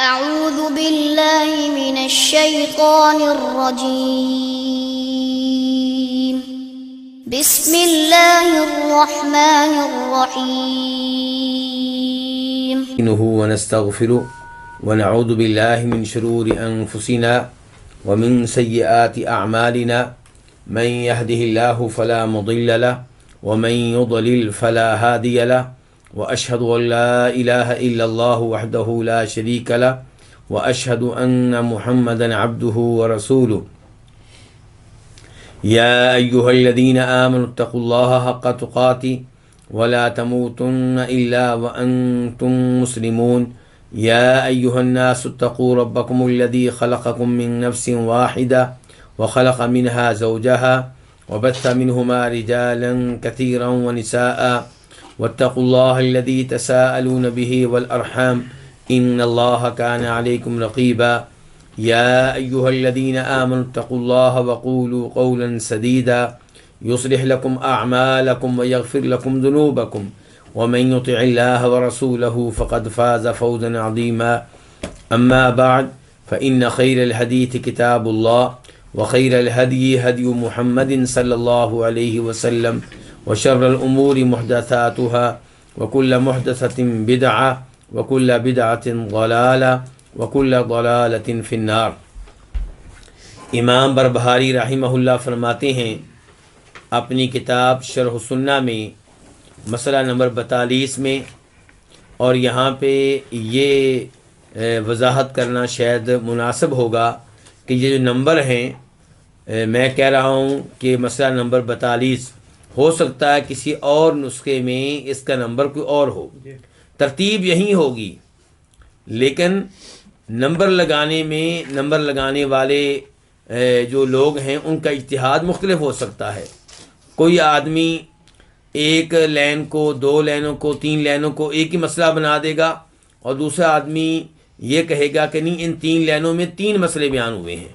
أعوذ بالله من الشيطان الرجيم بسم الله الرحمن الرحيم ونستغفره ونعوذ بالله من شرور أنفسنا ومن سيئات أعمالنا من يهده الله فلا مضل له ومن يضلل فلا هادي له وأشهد أن لا إله إلا الله وحده لا شريك له وأشهد أن محمدا عبده ورسوله يا أيها الذين آمنوا اتقوا الله حق تقاته ولا تموتن إلا وأنتم مسلمون يا أيها الناس اتقوا ربكم الذي خلقكم من نفس واحدة وخلق منها زوجها وبث منهما رجالا كثيرا ونساء واتقوا الله الذي تساءلون به والأرحام إن الله كان عليكم رقيبا يا أيها الذين آمنوا اتقوا الله وقولوا قولا سديدا يصلح لكم أعمالكم ويغفر لكم ذنوبكم ومن يطع الله ورسوله فقد فاز فوزا عظيما أما بعد فإن خير الحديث كتاب الله وخير الهدي هدي محمد صلى الله عليه وسلم وشر الأمور محدثاتها وكل محدثة بدعة وكل بدعة ضلالة وكل ضلالة في النار۔ امام بربہاری رحمہ اللہ فرماتے ہیں اپنی کتاب شرح السنہ میں مسئلہ نمبر 42 میں، اور یہاں پہ یہ وضاحت کرنا شاید مناسب ہوگا کہ یہ جو نمبر ہیں، میں کہہ رہا ہوں کہ مسئلہ نمبر 42 ہو سکتا ہے کسی اور نسخے میں اس کا نمبر کوئی اور ہو، ترتیب یہی ہوگی، لیکن نمبر لگانے والے جو لوگ ہیں ان کا اجتہاد مختلف ہو سکتا ہے۔ کوئی آدمی ایک لائن کو، 2 لائنوں کو، 3 لائنوں کو ایک ہی مسئلہ بنا دے گا، اور دوسرا آدمی یہ کہے گا کہ نہیں، ان 3 لائنوں میں 3 مسئلے بیان ہوئے ہیں،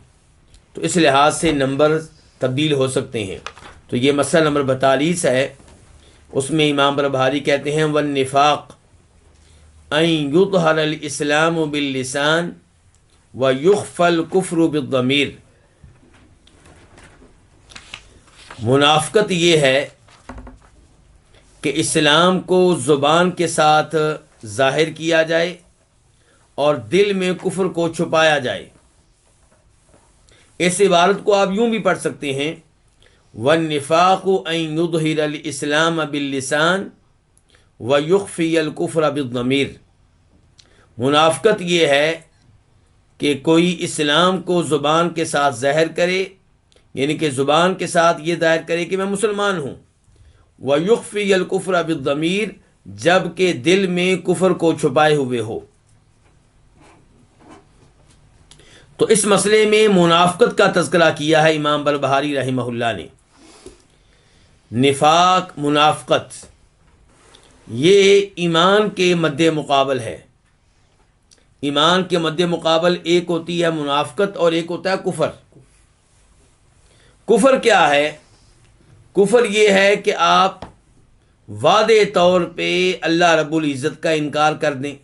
تو اس لحاظ سے نمبر تبدیل ہو سکتے ہیں۔ تو یہ مسئلہ نمبر 42 ہے، اس میں امام بربہاری کہتے ہیں والنفاق ان یظہر الاسلام باللسان ویخفی الکفر بالضمیر۔ منافقت یہ ہے کہ اسلام کو زبان کے ساتھ ظاہر کیا جائے اور دل میں کفر کو چھپایا جائے۔ اس عبارت کو آپ یوں بھی پڑھ سکتے ہیں والنفاق ان یظہر الاسلام باللسان ویخفی الکفر بالضمیر۔ منافقت یہ ہے کہ کوئی اسلام کو زبان کے ساتھ ظاہر کرے، یعنی کہ زبان کے ساتھ یہ ظاہر کرے کہ میں مسلمان ہوں، وَيُخْفِيَ الْكُفْرَ بِالضَّمِيرِ، جب کہ دل میں کفر کو چھپائے ہوئے ہو۔ تو اس مسئلے میں منافقت کا تذکرہ کیا ہے امام بربہاری رحمہ اللہ نے۔ نفاق، منافقت، یہ ایمان کے مد مقابل ہے۔ ایمان کے مد مقابل ایک ہوتی ہے منافقت اور ایک ہوتا ہے کفر۔ کفر کیا ہے؟ کفر یہ ہے کہ آپ واضح طور پہ اللہ رب العزت کا انکار کر دیں،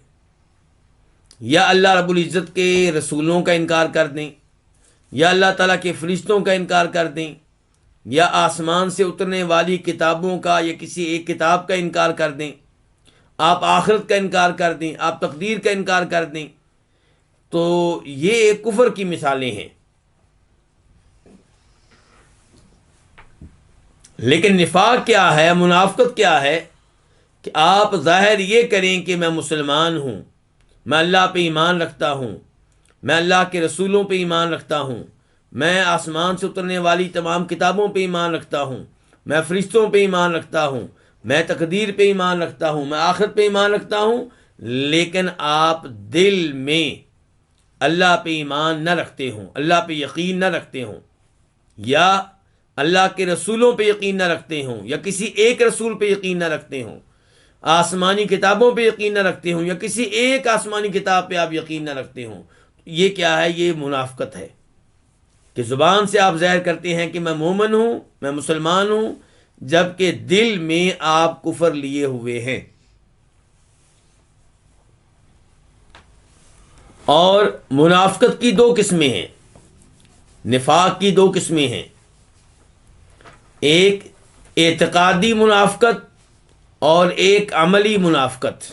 یا اللہ رب العزت کے رسولوں کا انکار کر دیں، یا اللہ تعالیٰ کے فرشتوں کا انکار کر دیں، یا آسمان سے اترنے والی کتابوں کا یا کسی ایک کتاب کا انکار کر دیں، آپ آخرت کا انکار کر دیں، آپ تقدیر کا انکار کر دیں، تو یہ کفر کی مثالیں ہیں۔ لیکن نفاق کیا ہے، منافقت کیا ہے؟ کہ آپ ظاہر یہ کریں کہ میں مسلمان ہوں، میں اللہ پہ ایمان رکھتا ہوں، میں اللہ کے رسولوں پہ ایمان رکھتا ہوں، میں آسمان سے اترنے والی تمام کتابوں پہ ایمان رکھتا ہوں، میں فرشتوں پہ ایمان رکھتا ہوں، میں تقدیر پہ ایمان رکھتا ہوں، میں آخرت پہ ایمان رکھتا ہوں، لیکن آپ دل میں اللہ پہ ایمان نہ رکھتے ہوں، اللہ پہ یقین نہ رکھتے ہوں، یا اللہ کے رسولوں پہ یقین نہ رکھتے ہوں، یا کسی ایک رسول پہ یقین نہ رکھتے ہوں، آسمانی کتابوں پہ یقین نہ رکھتے ہوں، یا کسی ایک آسمانی کتاب پہ آپ یقین نہ رکھتے ہوں، یہ کیا ہے؟ یہ منافقت ہے کہ زبان سے آپ ظاہر کرتے ہیں کہ میں مومن ہوں، میں مسلمان ہوں، جبکہ دل میں آپ کفر لیے ہوئے ہیں۔ اور منافقت کی دو قسمیں ہیں، نفاق کی دو قسمیں ہیں، ایک اعتقادی منافقت اور ایک عملی منافقت۔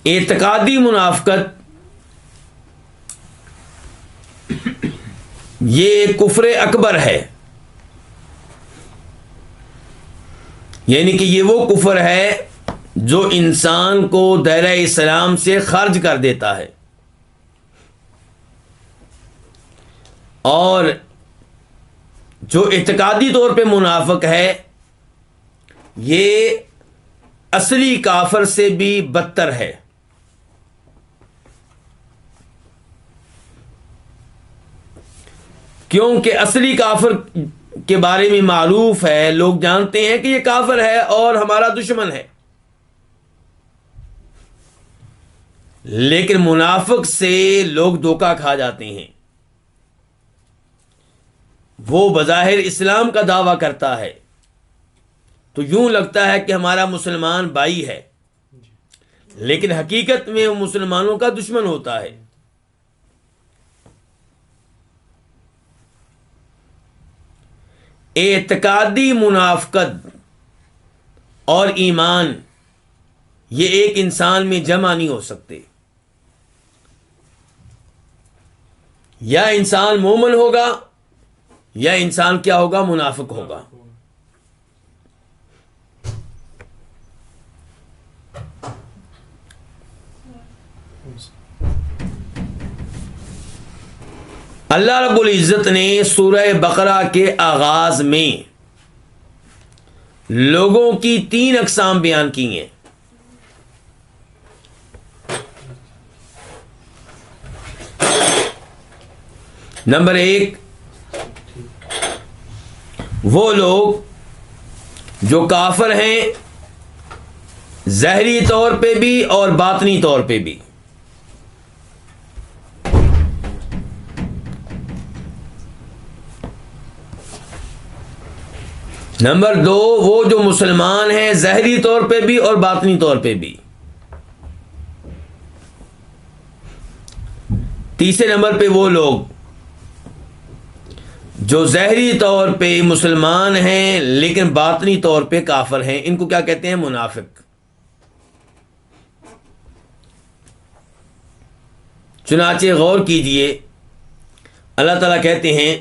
اعتقادی منافقت یہ کفر اکبر ہے، یعنی کہ یہ وہ کفر ہے جو انسان کو دائرہ اسلام سے خارج کر دیتا ہے، اور جو اعتقادی طور پہ منافق ہے یہ اصلی کافر سے بھی بدتر ہے۔ کیونکہ اصلی کافر کے بارے میں معروف ہے، لوگ جانتے ہیں کہ یہ کافر ہے اور ہمارا دشمن ہے، لیکن منافق سے لوگ دھوکہ کھا جاتے ہیں۔ وہ بظاہر اسلام کا دعویٰ کرتا ہے تو یوں لگتا ہے کہ ہمارا مسلمان بھائی ہے، لیکن حقیقت میں وہ مسلمانوں کا دشمن ہوتا ہے۔ اعتقادی منافقت اور ایمان یہ ایک انسان میں جمع نہیں ہو سکتے، یا انسان مومن ہوگا یا انسان کیا ہوگا، منافق ہوگا۔ اللہ رب العزت نے سورہ بقرہ کے آغاز میں لوگوں کی 3 اقسام بیان کی ہیں۔ نمبر 1، وہ لوگ جو کافر ہیں ظاہری طور پہ بھی اور باطنی طور پہ بھی۔ نمبر 2، وہ جو مسلمان ہیں ظاہری طور پہ بھی اور باطنی طور پہ بھی۔ تیسرے نمبر پہ وہ لوگ جو ظاہری طور پہ مسلمان ہیں لیکن باطنی طور پہ کافر ہیں، ان کو کیا کہتے ہیں، منافق۔ چنانچہ غور کیجئے، اللہ تعالیٰ کہتے ہیں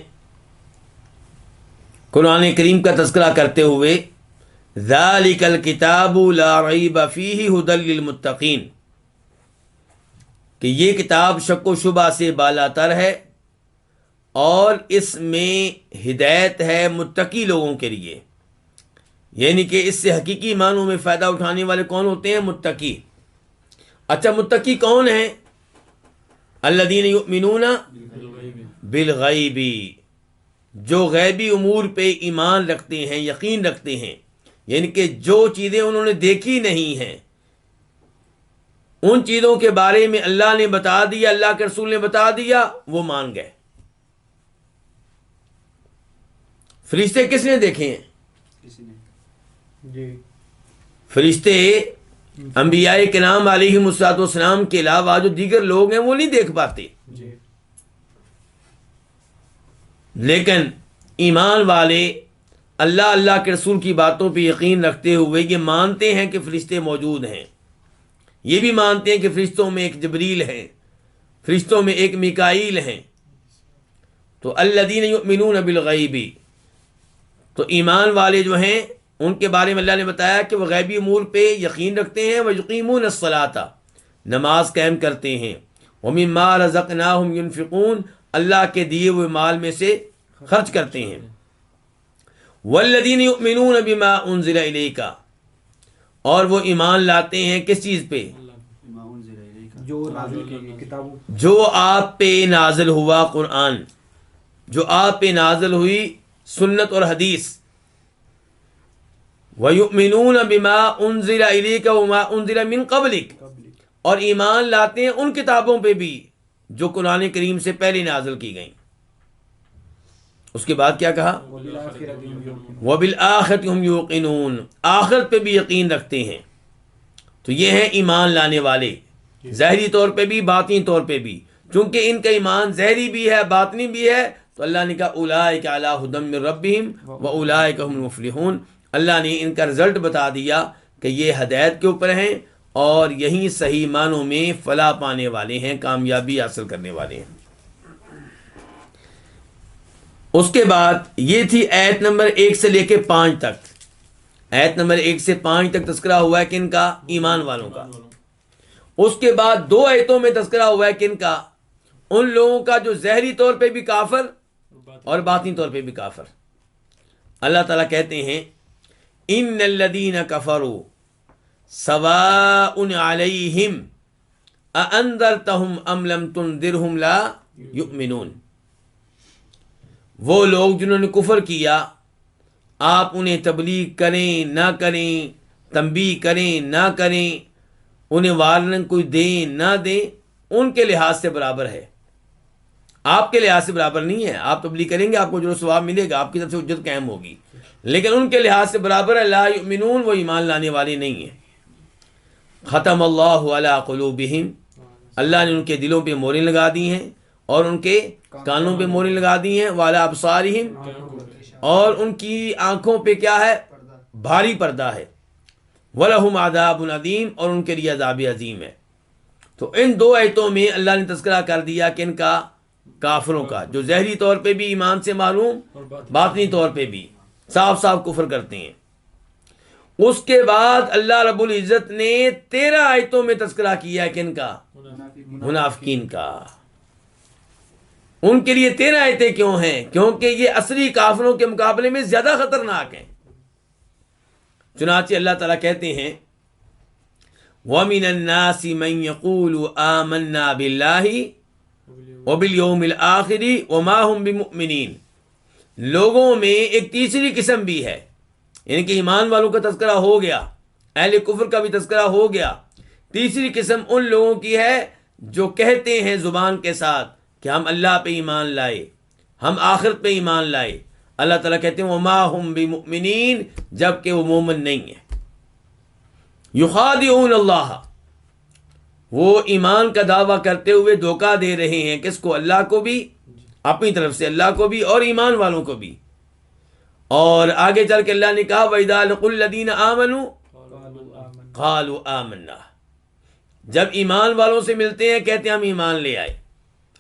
قرآن کریم کا تذکرہ کرتے ہوئے، ذَلِكَ الْكِتَابُ لَا رَيْبَ فِيهِ هُدًى لِّلْمُتَّقِينَ، کہ یہ کتاب شک و شبہ سے بالاتر ہے اور اس میں ہدایت ہے متقی لوگوں کے لیے، یعنی کہ اس سے حقیقی معنوں میں فائدہ اٹھانے والے کون ہوتے ہیں، متقی۔ اچھا، متقی کون ہیں؟ الذین یؤمنون بالغیب، جو غیبی امور پہ ایمان رکھتے ہیں، یقین رکھتے ہیں، یعنی کہ جو چیزیں انہوں نے دیکھی نہیں ہیں ان چیزوں کے بارے میں اللہ نے بتا دیا، اللہ کے رسول نے بتا دیا، وہ مان گئے۔ فرشتے کس نے دیکھے ہیں؟ فرشتے انبیاء کرام علیہم الصلوۃ والسلام کے علاوہ جو دیگر لوگ ہیں وہ نہیں دیکھ پاتے، لیکن ایمان والے اللہ کے رسول کی باتوں پہ یقین رکھتے ہوئے یہ مانتے ہیں کہ فرشتے موجود ہیں، یہ بھی مانتے ہیں کہ فرشتوں میں ایک جبریل ہیں، فرشتوں میں ایک میکائیل ہیں۔ تو الذین یؤمنون بالغیب، تو ایمان والے جو ہیں ان کے بارے میں اللہ نے بتایا کہ وہ غیبی امور پہ یقین رکھتے ہیں، وَيُقِيمُونَ الصَّلَاةَ، نماز قائم کرتے ہیں، وَمِمَّا رَزَقْنَاهُمْ يُنْفِقُونَ، اللہ کے دیے ہوئے مال میں سے خرچ کرتے ہیں۔ وَالَّذِينَ يُؤْمِنُونَ بِمَا أُنزِلَ إِلَيْكَ، اور وہ ایمان لاتے ہیں کس چیز پہ؟ جو آپ پہ نازل ہوا قرآن، جو آپ پہ نازل ہوئی سنت اور حدیث۔ وَيُؤْمِنُونَ بِمَا أُنزِلَ إِلَيْكَ وَمَا أُنزِلَ مِن قَبْلِكَ، اور ایمان لاتے ہیں ان کتابوں پہ بھی جو قرآن کریم سے پہلے نازل کی گئیں۔ اس کے بعد کیا کہا؟ وَبِالْآخِرَةِ هُمْ يُوقِنُونَ، آخرت پہ بھی یقین رکھتے ہیں. تو یہ ہیں ایمان لانے والے، ظاہری طور پہ بھی باطنی طور پہ بھی. چونکہ ان کا ایمان ظاہری بھی ہے باطنی بھی ہے، تو اللہ نے کہا اولئک علی ھدی من ربہم واولئک هم المفلحون. اللہ نے ان کا رزلٹ بتا دیا کہ یہ ہدایت کے اوپر ہیں اور یہی صحیح معنوں میں فلاح پانے والے ہیں، کامیابی حاصل کرنے والے ہیں. اس کے بعد یہ تھی آیت نمبر 1 سے لے کے 5 تک. آیت نمبر 1 سے 5 تک تذکرہ ہوا ہے کن کا؟ ایمان والوں کا. اس کے بعد 2 آیتوں میں تذکرہ ہوا ہے کن کا؟ ان لوگوں کا جو ظاہری طور پہ بھی کافر اور باطنی طور پہ بھی کافر. اللہ تعالیٰ کہتے ہیں ان الذین کفروا سواء علیہم اانذرتہم ام لم تنذرہم لا یؤمنون. وہ لوگ جنہوں نے کفر کیا، آپ انہیں تبلیغ کریں نہ کریں، تنبیہ کریں نہ کریں، انہیں وارننگ کوئی دیں نہ دیں، ان کے لحاظ سے برابر ہے، آپ کے لحاظ سے برابر نہیں ہے. آپ تبلیغ کریں گے آپ کو جو ثواب ملے گا، آپ کی طرف سے حجت قائم ہوگی، لیکن ان کے لحاظ سے برابر ہے. لا یؤمنون، وہ ایمان لانے والے نہیں ہیں. ختم اللہ علی قلوبہم، اللہ نے ان کے دلوں پہ موریں لگا دی ہیں اور ان کے کانوں پہ موریں لگا دی ہیں. وعلی ابصارہم، اور ان کی آنکھوں پہ کیا ہے؟ بھاری پردہ ہے. وَلَهُمْ عَذَابٌ عَظِيمٌ، اور ان کے لیے عذاب عظیم ہے. تو ان 2 آیتوں میں اللہ نے تذکرہ کر دیا کہ ان کا کافروں کا جو ظاہری طور پہ بھی ایمان سے محروم، باطنی طور پہ بھی صاف صاف کفر کرتے ہیں. اس کے بعد اللہ رب العزت نے 13 آیتوں میں تذکرہ کیا کہ ان کا منافقین کا. ان کے لیے 13 آیتیں کیوں ہیں؟ کیونکہ یہ اصلی کافروں کے مقابلے میں زیادہ خطرناک ہیں. چنانچہ اللہ تعالیٰ کہتے ہیں وَمِنَ النَّاسِ مَن يَقُولُ آمَنَّا بِاللَّهِ وَبِالْيَوْمِ الْآخِرِ وَمَا هُمْ بِمُؤْمِنِينَ. لوگوں میں ایک تیسری قسم بھی ہے، یعنی کہ ایمان والوں کا تذکرہ ہو گیا، اہل کفر کا بھی تذکرہ ہو گیا. تیسری قسم ان لوگوں کی ہے جو کہتے ہیں زبان کے ساتھ کہ ہم اللہ پہ ایمان لائے، ہم آخرت پہ ایمان لائے. اللہ تعالیٰ کہتے ہیں وما ہم بمؤمنین، جبکہ وہ مومن نہیں ہیں. یخادعون اللہ، وہ ایمان کا دعویٰ کرتے ہوئے دھوکہ دے رہے ہیں. کس کو؟ اللہ کو بھی، اپنی طرف سے اللہ کو بھی اور ایمان والوں کو بھی. اور آگے چل کے اللہ نے کہا وَإِذَا لَقُوا الَّذِينَ آمَنُوا قَالُوا آمَنَّا، جب ایمان والوں سے ملتے ہیں کہتے ہیں ہم ایمان لے آئے،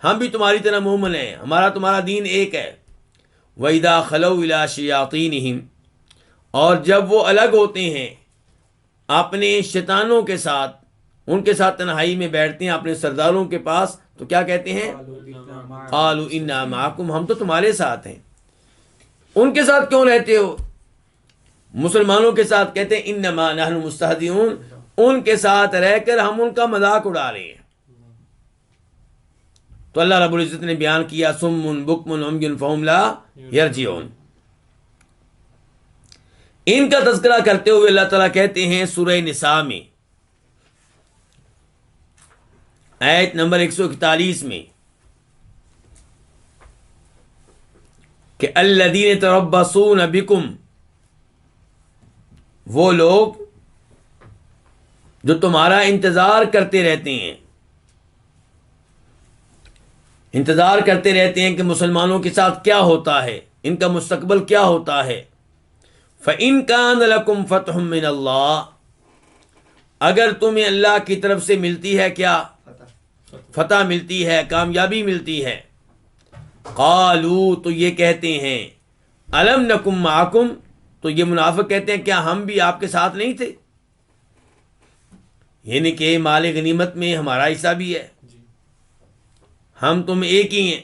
ہم بھی تمہاری طرح مومن ہیں، ہمارا تمہارا دین ایک ہے. وَإِذَا خَلَوْا إِلَىٰ شَيَاطِينِهِمْ، اور جب وہ الگ ہوتے ہیں اپنے شیطانوں کے ساتھ، ان کے ساتھ تنہائی میں بیٹھتے ہیں اپنے سرداروں کے پاس، تو کیا کہتے ہیں؟ قَالُوا إِنَّا مَعَكُمْ، ہم تو تمہارے ساتھ ہیں. ان کے ساتھ کیوں رہتے ہو؟ مسلمانوں کے ساتھ کہتے ہیں انما نحن مستہزئون، ان کے ساتھ رہ کر ہم ان کا مذاق اڑا رہے ہیں. تو اللہ رب العزت نے بیان کیا صم بکم عمی فہم لا یرجعون. ان کا تذکرہ کرتے ہوئے اللہ تعالیٰ کہتے ہیں سورہ نساء میں آیت نمبر 141 میں کہ الذین تربصون بکم، وہ لوگ جو تمہارا انتظار کرتے رہتے ہیں، انتظار کرتے رہتے ہیں کہ مسلمانوں کے ساتھ کیا ہوتا ہے، ان کا مستقبل کیا ہوتا ہے. فَإِن كَانَ لَكُمْ فَتْحٌ مِّنَ اللَّهِ، اگر تمہیں اللہ کی طرف سے ملتی ہے کیا؟ فتح ملتی ہے، کامیابی ملتی ہے. قالوا، تو یہ کہتے ہیں الم نکم معکم، تو یہ منافق کہتے ہیں کیا ہم بھی آپ کے ساتھ نہیں تھے؟ یعنی کہ مال غنیمت میں ہمارا حصہ بھی ہے، ہم تم ایک ہی ہیں،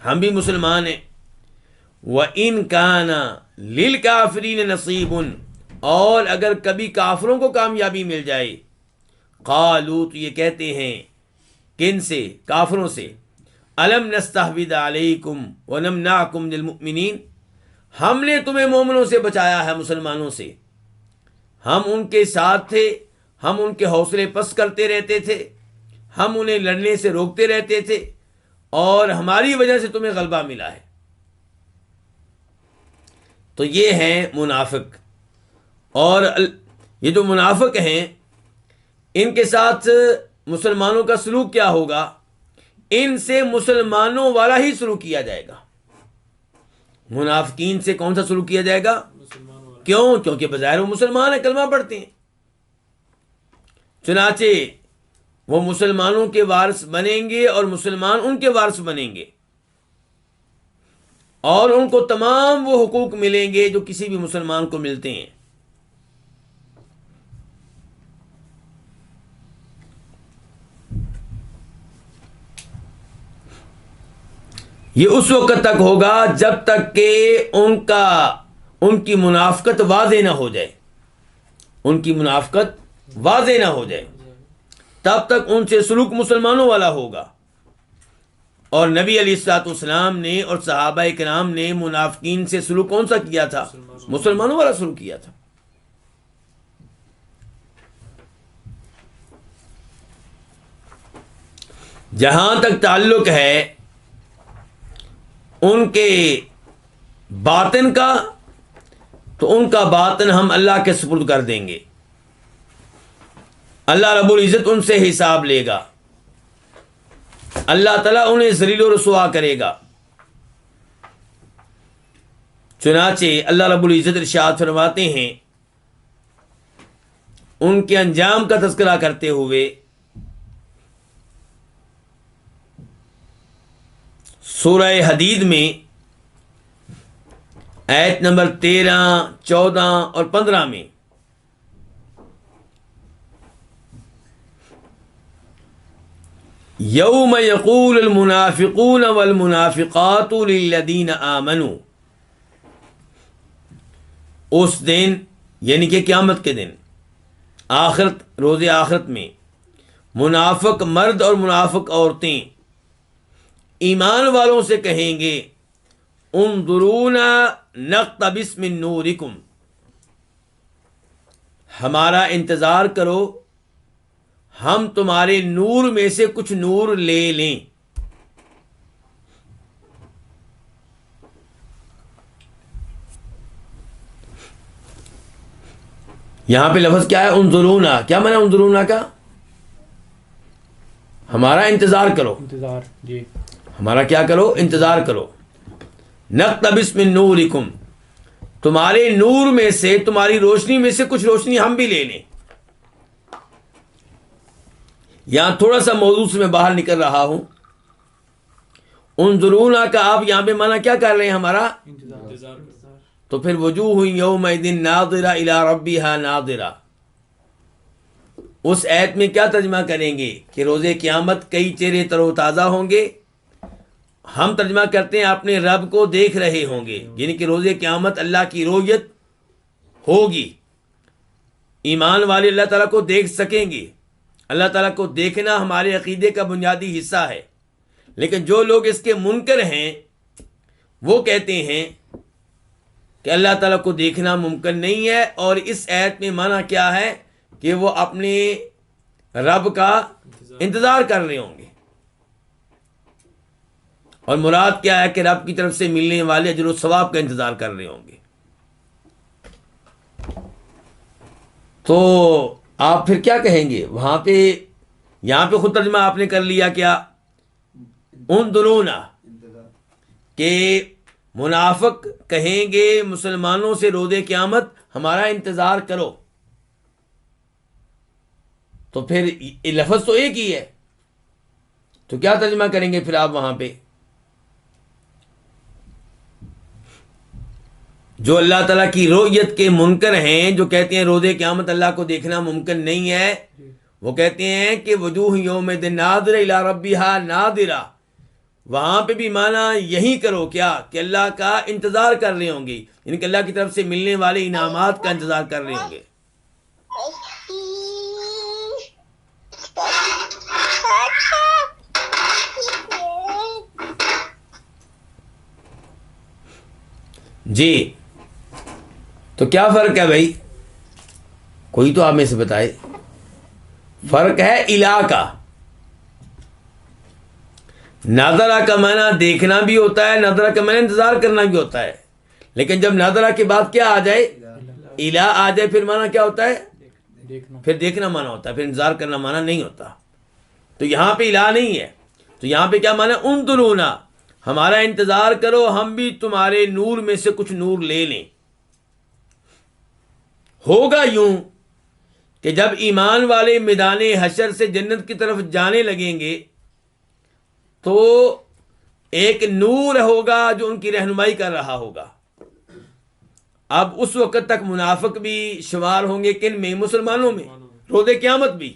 ہم بھی مسلمان ہیں. وَإِن كَانَ لِلْكَافِرِينَ نَصِيبٌ، اور اگر کبھی کافروں کو کامیابی مل جائے. قالوا، تو یہ کہتے ہیں کن سے؟ کافروں سے. الم نستحوذ علیکم ونمنعکم للمؤمنین، ہم نے تمہیں مومنوں سے بچایا ہے، مسلمانوں سے، ہم ان کے ساتھ تھے، ہم ان کے حوصلے پست کرتے رہتے تھے، ہم انہیں لڑنے سے روکتے رہتے تھے، اور ہماری وجہ سے تمہیں غلبہ ملا ہے. تو یہ ہیں منافق. اور یہ جو منافق ہیں ان کے ساتھ مسلمانوں کا سلوک کیا ہوگا؟ ان سے مسلمانوں والا ہی سلوک کیا جائے گا. منافقین سے کون سا سلوک کیا جائے گا؟ کیوں؟ کیونکہ بظاہر وہ مسلمان ہیں، کلمہ پڑھتے ہیں. چنانچہ وہ مسلمانوں کے وارث بنیں گے اور مسلمان ان کے وارث بنیں گے، اور ان کو تمام وہ حقوق ملیں گے جو کسی بھی مسلمان کو ملتے ہیں. یہ اس وقت تک ہوگا جب تک کہ ان کی منافقت واضح نہ ہو جائے. ان کی منافقت واضح نہ ہو جائے تب تک ان سے سلوک مسلمانوں والا ہوگا. اور نبی علیہ الصلوۃ والسلام نے اور صحابہ کرام نے منافقین سے سلوک کون سا کیا تھا؟ مسلمانوں والا سلوک کیا تھا. جہاں تک تعلق ہے ان کے باطن کا، تو ان کا باطن ہم اللہ کے سپرد کر دیں گے. اللہ رب العزت ان سے حساب لے گا. اللہ تعالیٰ انہیں ذلیل و رسوا کرے گا. چنانچہ اللہ رب العزت ارشاد فرماتے ہیں ان کے انجام کا تذکرہ کرتے ہوئے سورہ حدید میں آیت نمبر 13، 14 اور 15 میں یوم یقول المنافقون والمنافقات للذین آمنوا، اس دن یعنی کہ قیامت کے دن، آخرت، روز آخرت میں منافق مرد اور منافق عورتیں ایمان والوں سے کہیں گے انظرونا نقتبس من نورکم، ہمارا انتظار کرو، ہم تمہارے نور میں سے کچھ نور لے لیں. یہاں پہ لفظ کیا ہے؟ انظرونا. کیا معنی انظرونا کا؟ ہمارا انتظار کرو. انتظار، جی. ہمارا کیا کرو؟ انتظار کرو. نقتبس من نورکم، تمہارے نور میں سے، تمہاری روشنی میں سے کچھ روشنی ہم بھی لے لیں. یہاں تھوڑا سا موضوع سے میں باہر نکل رہا ہوں. انظرونا کا آپ یہاں پہ معنی کیا کر رہے ہیں؟ ہمارا انتظار. تو پھر وجوہ یومئذ ناظرہ الی ربہا ناظرہ، اس آیت میں کیا ترجمہ کریں گے کہ روز قیامت کئی چہرے تر و تازہ ہوں گے. ہم ترجمہ کرتے ہیں اپنے رب کو دیکھ رہے ہوں گے، یعنی کہ روز قیامت اللہ کی رؤیت ہوگی. ایمان والے اللہ تعالیٰ کو دیکھ سکیں گے. اللہ تعالیٰ کو دیکھنا ہمارے عقیدے کا بنیادی حصہ ہے. لیکن جو لوگ اس کے منکر ہیں وہ کہتے ہیں کہ اللہ تعالیٰ کو دیکھنا ممکن نہیں ہے، اور اس آیت میں معنی کیا ہے کہ وہ اپنے رب کا انتظار کر رہے ہوں گے. اور مراد کیا ہے کہ رب کی طرف سے ملنے والے اجر و ثواب کا انتظار کر رہے ہوں گے. تو آپ پھر کیا کہیں گے وہاں پہ؟ یہاں پہ خود ترجمہ آپ نے کر لیا کیا؟ انظرونا، کہ منافق کہیں گے مسلمانوں سے روز قیامت ہمارا انتظار کرو. تو پھر لفظ تو ایک ہی ہے، تو کیا ترجمہ کریں گے پھر آپ وہاں پہ؟ جو اللہ تعالیٰ کی رؤیت کے منکر ہیں، جو کہتے ہیں روز قیامت اللہ کو دیکھنا ممکن نہیں ہے، وہ کہتے ہیں کہ وجوہ یومئذ ناظرہ الی ربہا ناظرہ. وہاں پہ بھی معنی یہی کرو کیا کہ اللہ کا انتظار کر رہے ہوں گے، یعنی کہ اللہ کی طرف سے ملنے والے انعامات کا انتظار کر رہے ہوں گے. جی، تو کیا فرق ہے بھائی؟ کوئی تو آپ میں سے بتائے. فرق ہے الہ کا. نظرہ کا معنی دیکھنا بھی ہوتا ہے، نظرہ کا معنی انتظار کرنا بھی ہوتا ہے. لیکن جب نظرہ کے بعد کیا آ جائے؟ الہ آ جائے، پھر معنی کیا ہوتا ہے؟ پھر دیکھنا معنی ہوتا ہے، پھر انتظار کرنا معنی نہیں ہوتا۔ تو یہاں پہ الہ نہیں ہے، تو یہاں پہ کیا معنی؟ انظرونا، ہمارا انتظار کرو، ہم بھی تمہارے نور میں سے کچھ نور لے لیں۔ ہوگا یوں کہ جب ایمان والے میدان حشر سے جنت کی طرف جانے لگیں گے تو ایک نور ہوگا جو ان کی رہنمائی کر رہا ہوگا۔ اب اس وقت تک منافق بھی شمار ہوں گے کن میں؟ مسلمانوں میں۔ روز قیامت بھی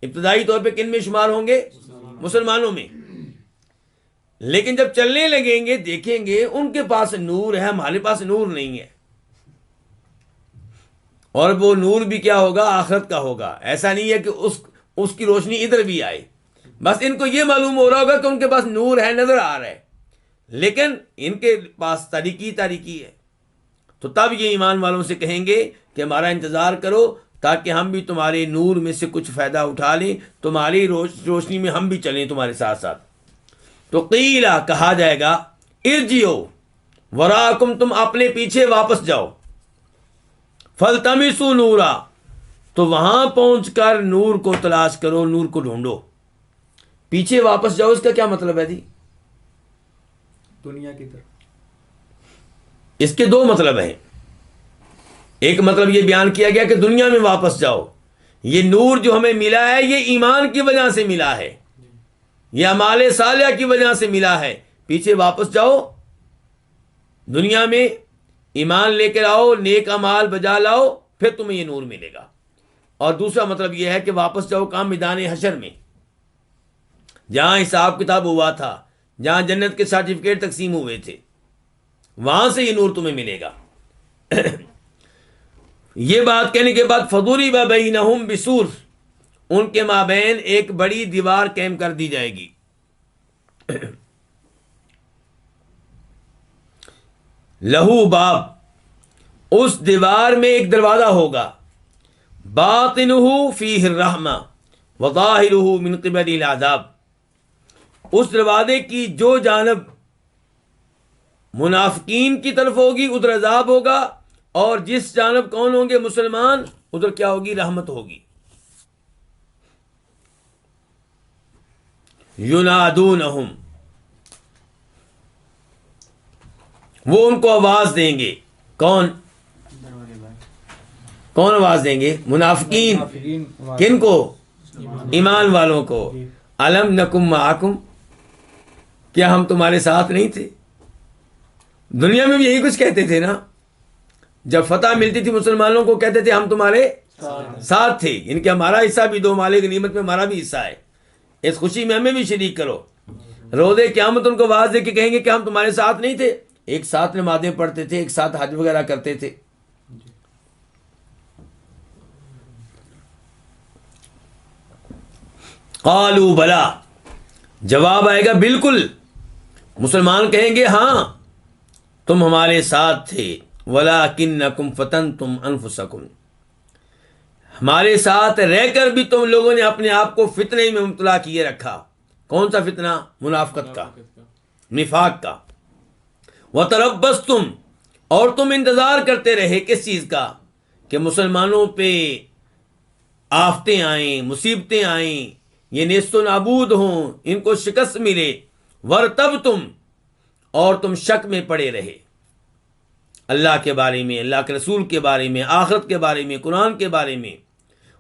ابتدائی طور پہ کن میں شمار ہوں گے؟ مسلمانوں میں۔ لیکن جب چلنے لگیں گے دیکھیں گے ان کے پاس نور ہے، ہمارے پاس نور نہیں ہے، اور وہ نور بھی کیا ہوگا؟ آخرت کا ہوگا۔ ایسا نہیں ہے کہ اس کی روشنی ادھر بھی آئے، بس ان کو یہ معلوم ہو رہا ہوگا کہ ان کے پاس نور ہے، نظر آ رہا ہے، لیکن ان کے پاس تاریکی ہے۔ تو تب یہ ایمان والوں سے کہیں گے کہ ہمارا انتظار کرو تاکہ ہم بھی تمہارے نور میں سے کچھ فائدہ اٹھا لیں، تمہاری روشنی میں ہم بھی چلیں تمہارے ساتھ ساتھ۔ تو قیلا، کہا جائے گا، ارجعوا وراءکم، تم اپنے پیچھے واپس جاؤ، فالتمسوا نورا، تو وہاں پہنچ کر نور کو تلاش کرو، نور کو ڈھونڈو۔ پیچھے واپس جاؤ، اس کا کیا مطلب ہے جی؟ دنیا کی طرف۔ اس کے دو مطلب ہیں۔ ایک مطلب یہ بیان کیا گیا کہ دنیا میں واپس جاؤ، یہ نور جو ہمیں ملا ہے یہ ایمان کی وجہ سے ملا ہے، یہ اعمال صالحہ کی وجہ سے ملا ہے۔ پیچھے واپس جاؤ، دنیا میں ایمان لے کر آؤ، نیک اعمال بجا لاؤ، پھر تمہیں یہ نور ملے گا۔ اور دوسرا مطلب یہ ہے کہ واپس جاؤ کام میدان حشر میں، جہاں حساب کتاب ہوا تھا، جہاں جنت کے سرٹیفکیٹ تقسیم ہوئے تھے، وہاں سے یہ نور تمہیں ملے گا۔ یہ بات کہنے کے بعد فضوری بینہم بسور، ان کے مابین ایک بڑی دیوار قائم کر دی جائے گی۔ لہو باب، اس دیوار میں ایک دروازہ ہوگا، باطنہ فیہ الرحمہ وظاہرہ من قبل العذاب، اس دروازے کی جو جانب منافقین کی طرف ہوگی ادھر عذاب ہوگا، اور جس جانب کون ہوں گے؟ مسلمان، ادھر کیا ہوگی؟ رحمت ہوگی۔ ینادونہم، وہ ان کو آواز دیں گے۔ کون آواز دیں گے؟ منافقین۔ کن کو؟ ایمان والوں کو۔ الم نکم معکم، کیا ہم تمہارے ساتھ نہیں تھے؟ دنیا میں بھی یہی کچھ کہتے تھے نا، جب فتح ملتی تھی مسلمانوں کو کہتے تھے ہم تمہارے ساتھ تھے، ان کے ہمارا حصہ بھی دو، مال غنیمت میں ہمارا بھی حصہ ہے، اس خوشی میں ہمیں بھی شریک کرو۔ روز قیامت ان کو آواز دے کے کہیں گے کہ ہم تمہارے ساتھ نہیں تھے، ایک ساتھ نمازیں پڑھتے تھے، ایک ساتھ حج وغیرہ کرتے تھے۔ قالوا بلا، جواب آئے گا بالکل، مسلمان کہیں گے ہاں تم ہمارے ساتھ تھے، وَلَٰكِنَّكُمْ فَتَنْتُمْ أَنفُسَكُمْ، ہمارے ساتھ رہ کر بھی تم لوگوں نے اپنے آپ کو فتنے میں مبتلا کیے رکھا۔ کون سا فتنہ؟ منافقت کا، نفاق کا۔ وَتَرَبَّصْتُمْ، اور تم انتظار کرتے رہے کس چیز کا؟ کہ مسلمانوں پہ آفتیں آئیں، مصیبتیں آئیں، یہ نیست و نابود ہوں، ان کو شکست ملے۔ وَارْتَبْتُمْ، اور تم شک میں پڑے رہے اللہ کے بارے میں، اللہ کے رسول کے بارے میں، آخرت کے بارے میں، قرآن کے بارے میں۔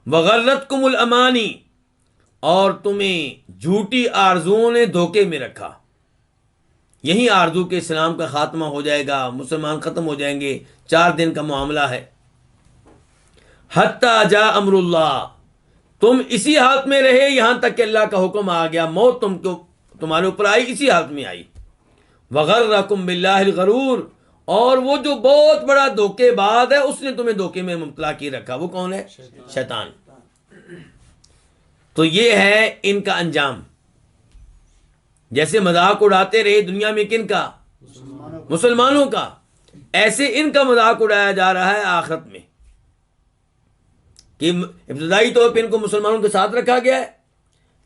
وَغَرَّتْكُمُ الْأَمَانِي، اور تمہیں جھوٹی آرزوؤں نے دھوکے میں رکھا۔ یہی آرزو کے اسلام کا خاتمہ ہو جائے گا، مسلمان ختم ہو جائیں گے، 4 دن کا معاملہ ہے۔ حتی جاء امر اللہ، تم اسی حالت میں رہے یہاں تک کہ اللہ کا حکم آ گیا، موت تمہارے اوپر آئی، اسی حالت میں آئی۔ وَغَرَّكُمْ بِاللَّهِ الْغَرُورُ، اور وہ جو بہت بڑا دھوکے باز ہے اس نے تمہیں دھوکے میں مبتلا کیے رکھا، وہ کون ہے؟ شیطان۔ تو یہ ہے ان کا انجام۔ جیسے مذاق اڑاتے رہے دنیا میں کن کا؟ مسلمانوں کا، ایسے ان کا مذاق اڑایا جا رہا ہے آخرت میں، کہ ابتدائی طور پہ ان کو مسلمانوں کے ساتھ رکھا گیا ہے،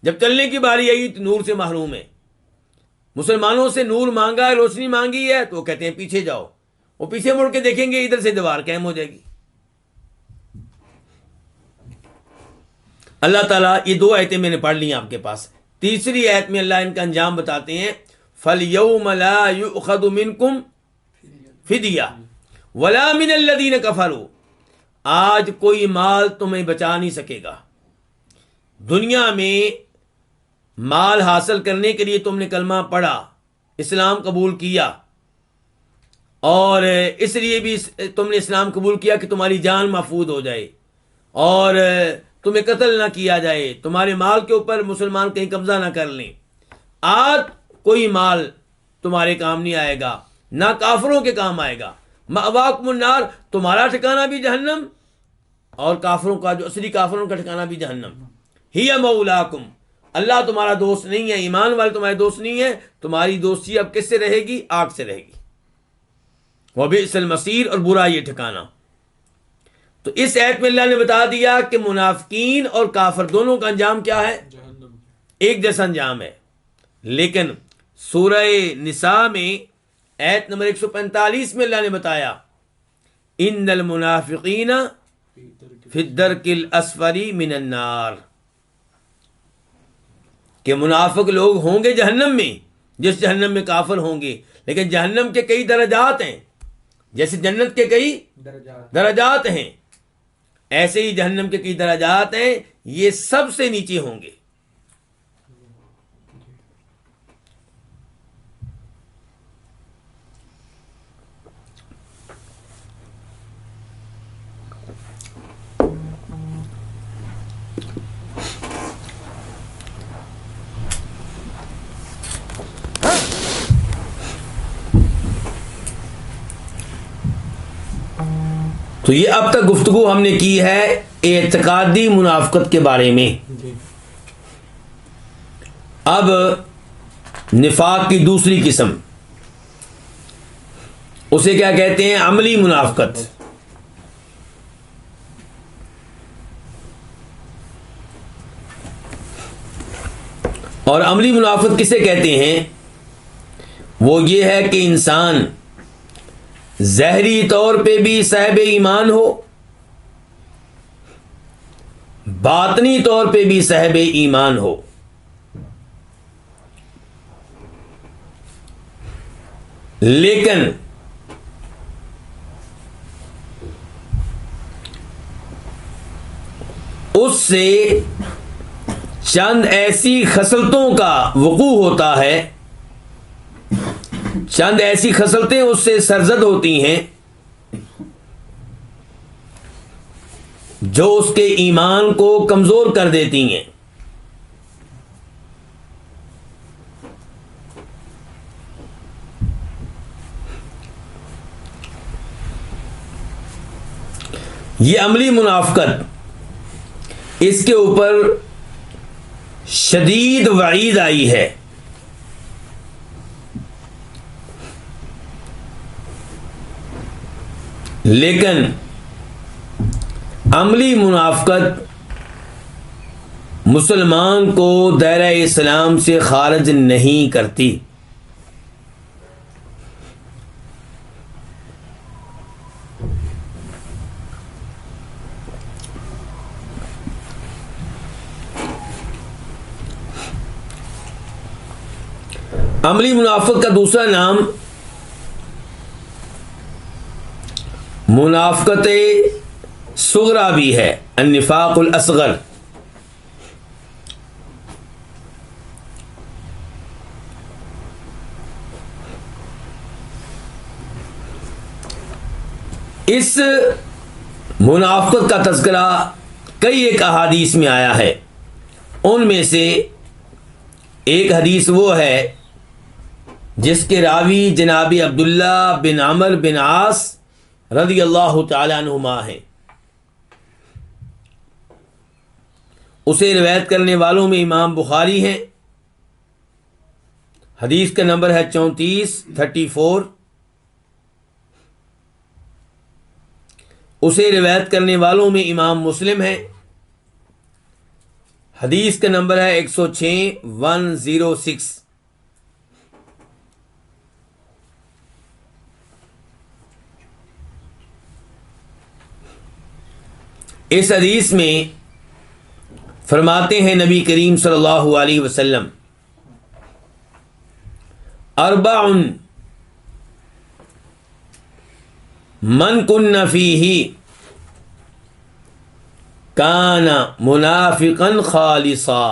جب چلنے کی باری آئی تو نور سے محروم ہے۔ مسلمانوں سے نور مانگا ہے، روشنی مانگی ہے، تو وہ کہتے ہیں پیچھے جاؤ، وہ پیچھے مڑ کے دیکھیں گے ادھر سے دیوار قائم ہو جائے گی۔ اللہ تعالیٰ یہ 2 آیتیں میں نے پڑھ لی ہیں آپ کے پاس۔ تیسری آیت میں اللہ ان کا انجام بتاتے ہیں، فَالْيَوْمَ لَا يُؤْخَذُ مِنْكُمْ فِدْيَةٌ وَلَا مِنَ الَّذِينَ كَفَرُوا، آج کوئی مال تمہیں بچا نہیں سکے گا۔ دنیا میں مال حاصل کرنے کے لیے تم نے کلمہ پڑھا، اسلام قبول کیا، اور اس لیے بھی تم نے اسلام قبول کیا کہ تمہاری جان محفوظ ہو جائے اور تمہیں قتل نہ کیا جائے، تمہارے مال کے اوپر مسلمان کہیں قبضہ نہ کر لیں۔ آج کوئی مال تمہارے کام نہیں آئے گا، نہ کافروں کے کام آئے گا۔ مأواکم النار، تمہارا ٹھکانہ بھی جہنم، اور کافروں کا جو اصلی کافروں کا ٹھکانہ بھی جہنم۔ ہی مولاکم، اللہ تمہارا دوست نہیں ہے، ایمان والے تمہارے دوست نہیں ہے، تمہاری دوستی اب کس سے رہے گی؟ آگ سے رہے گی۔ وبئس المصیر، اور برا یہ ٹھکانہ۔ تو اس آیت میں اللہ نے بتا دیا کہ منافقین اور کافر دونوں کا انجام کیا ہے؟ جہنم۔ ایک جیسا انجام ہے۔ لیکن سورہ نساء میں آیت نمبر 145 میں اللہ نے بتایا، ان المنافقین فی الدرک الاسفل من النار، کہ منافق لوگ ہوں گے جہنم میں، جس جہنم میں کافر ہوں گے۔ لیکن جہنم کے کئی درجات ہیں، جیسے جنت کے کئی درجات ہیں، ایسے ہی جہنم کے کئی درجات ہیں، یہ سب سے نیچے ہوں گے۔ تو یہ اب تک گفتگو ہم نے کی ہے اعتقادی منافقت کے بارے میں۔ اب نفاق کی دوسری قسم، اسے کیا کہتے ہیں؟ عملی منافقت۔ اور عملی منافقت کسے کہتے ہیں؟ وہ یہ ہے کہ انسان ظاہری طور پہ بھی صاحب ایمان ہو، باطنی طور پہ بھی صاحب ایمان ہو، لیکن اس سے چند ایسی خصلتوں کا وقوع ہوتا ہے، چند ایسی خصلتیں اس سے سرزد ہوتی ہیں جو اس کے ایمان کو کمزور کر دیتی ہیں۔ یہ عملی منافقت، اس کے اوپر شدید وعید آئی ہے۔ لیکن عملی منافقت مسلمان کو دائرہ اسلام سے خارج نہیں کرتی۔ عملی منافقت کا دوسرا نام منافقت صغرا بھی ہے، النفاق الاصغر۔ اس منافقت کا تذکرہ کئی ایک احادیث میں آیا ہے، ان میں سے ایک حدیث وہ ہے جس کے راوی جناب عبداللہ بن عمر بن عاص رضی اللہ تعالی عنہما ہیں۔ اسے روایت کرنے والوں میں امام بخاری ہیں، حدیث کا نمبر ہے 3434۔ اسے روایت کرنے والوں میں امام مسلم ہیں، حدیث کا نمبر ہے 106۔ اس حدیث میں فرماتے ہیں نبی کریم صلی اللہ علیہ وسلم اربع من کن فیہ کان منافقا خالصا،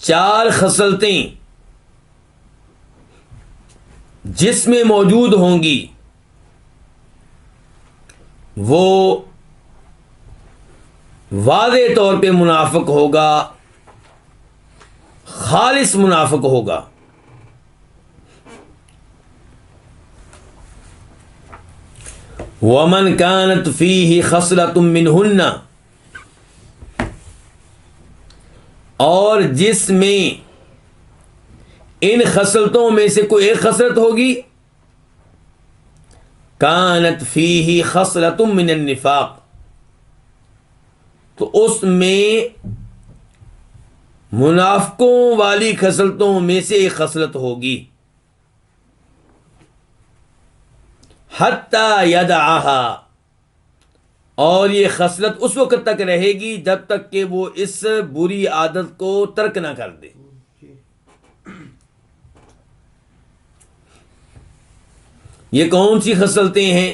4 خصلتیں جس میں موجود ہوں گی وہ واضح طور پہ منافق ہوگا، خالص منافق ہوگا۔ وَمَنْ كَانَتْ فِيهِ خَصْلَةٌ مِّنْهُنَّ، اور جس میں ان خصلتوں میں سے کوئی ایک خصلت ہوگی، كَانَتْ فِيهِ خَصْلَةٌ مِّنَ النِّفَاقِ، تو اس میں منافقوں والی خصلتوں میں سے ایک خصلت ہوگی۔ حتی یدعہا، اور یہ خصلت اس وقت تک رہے گی جب تک کہ وہ اس بری عادت کو ترک نہ کر دے۔ یہ کون سی خصلتیں ہیں،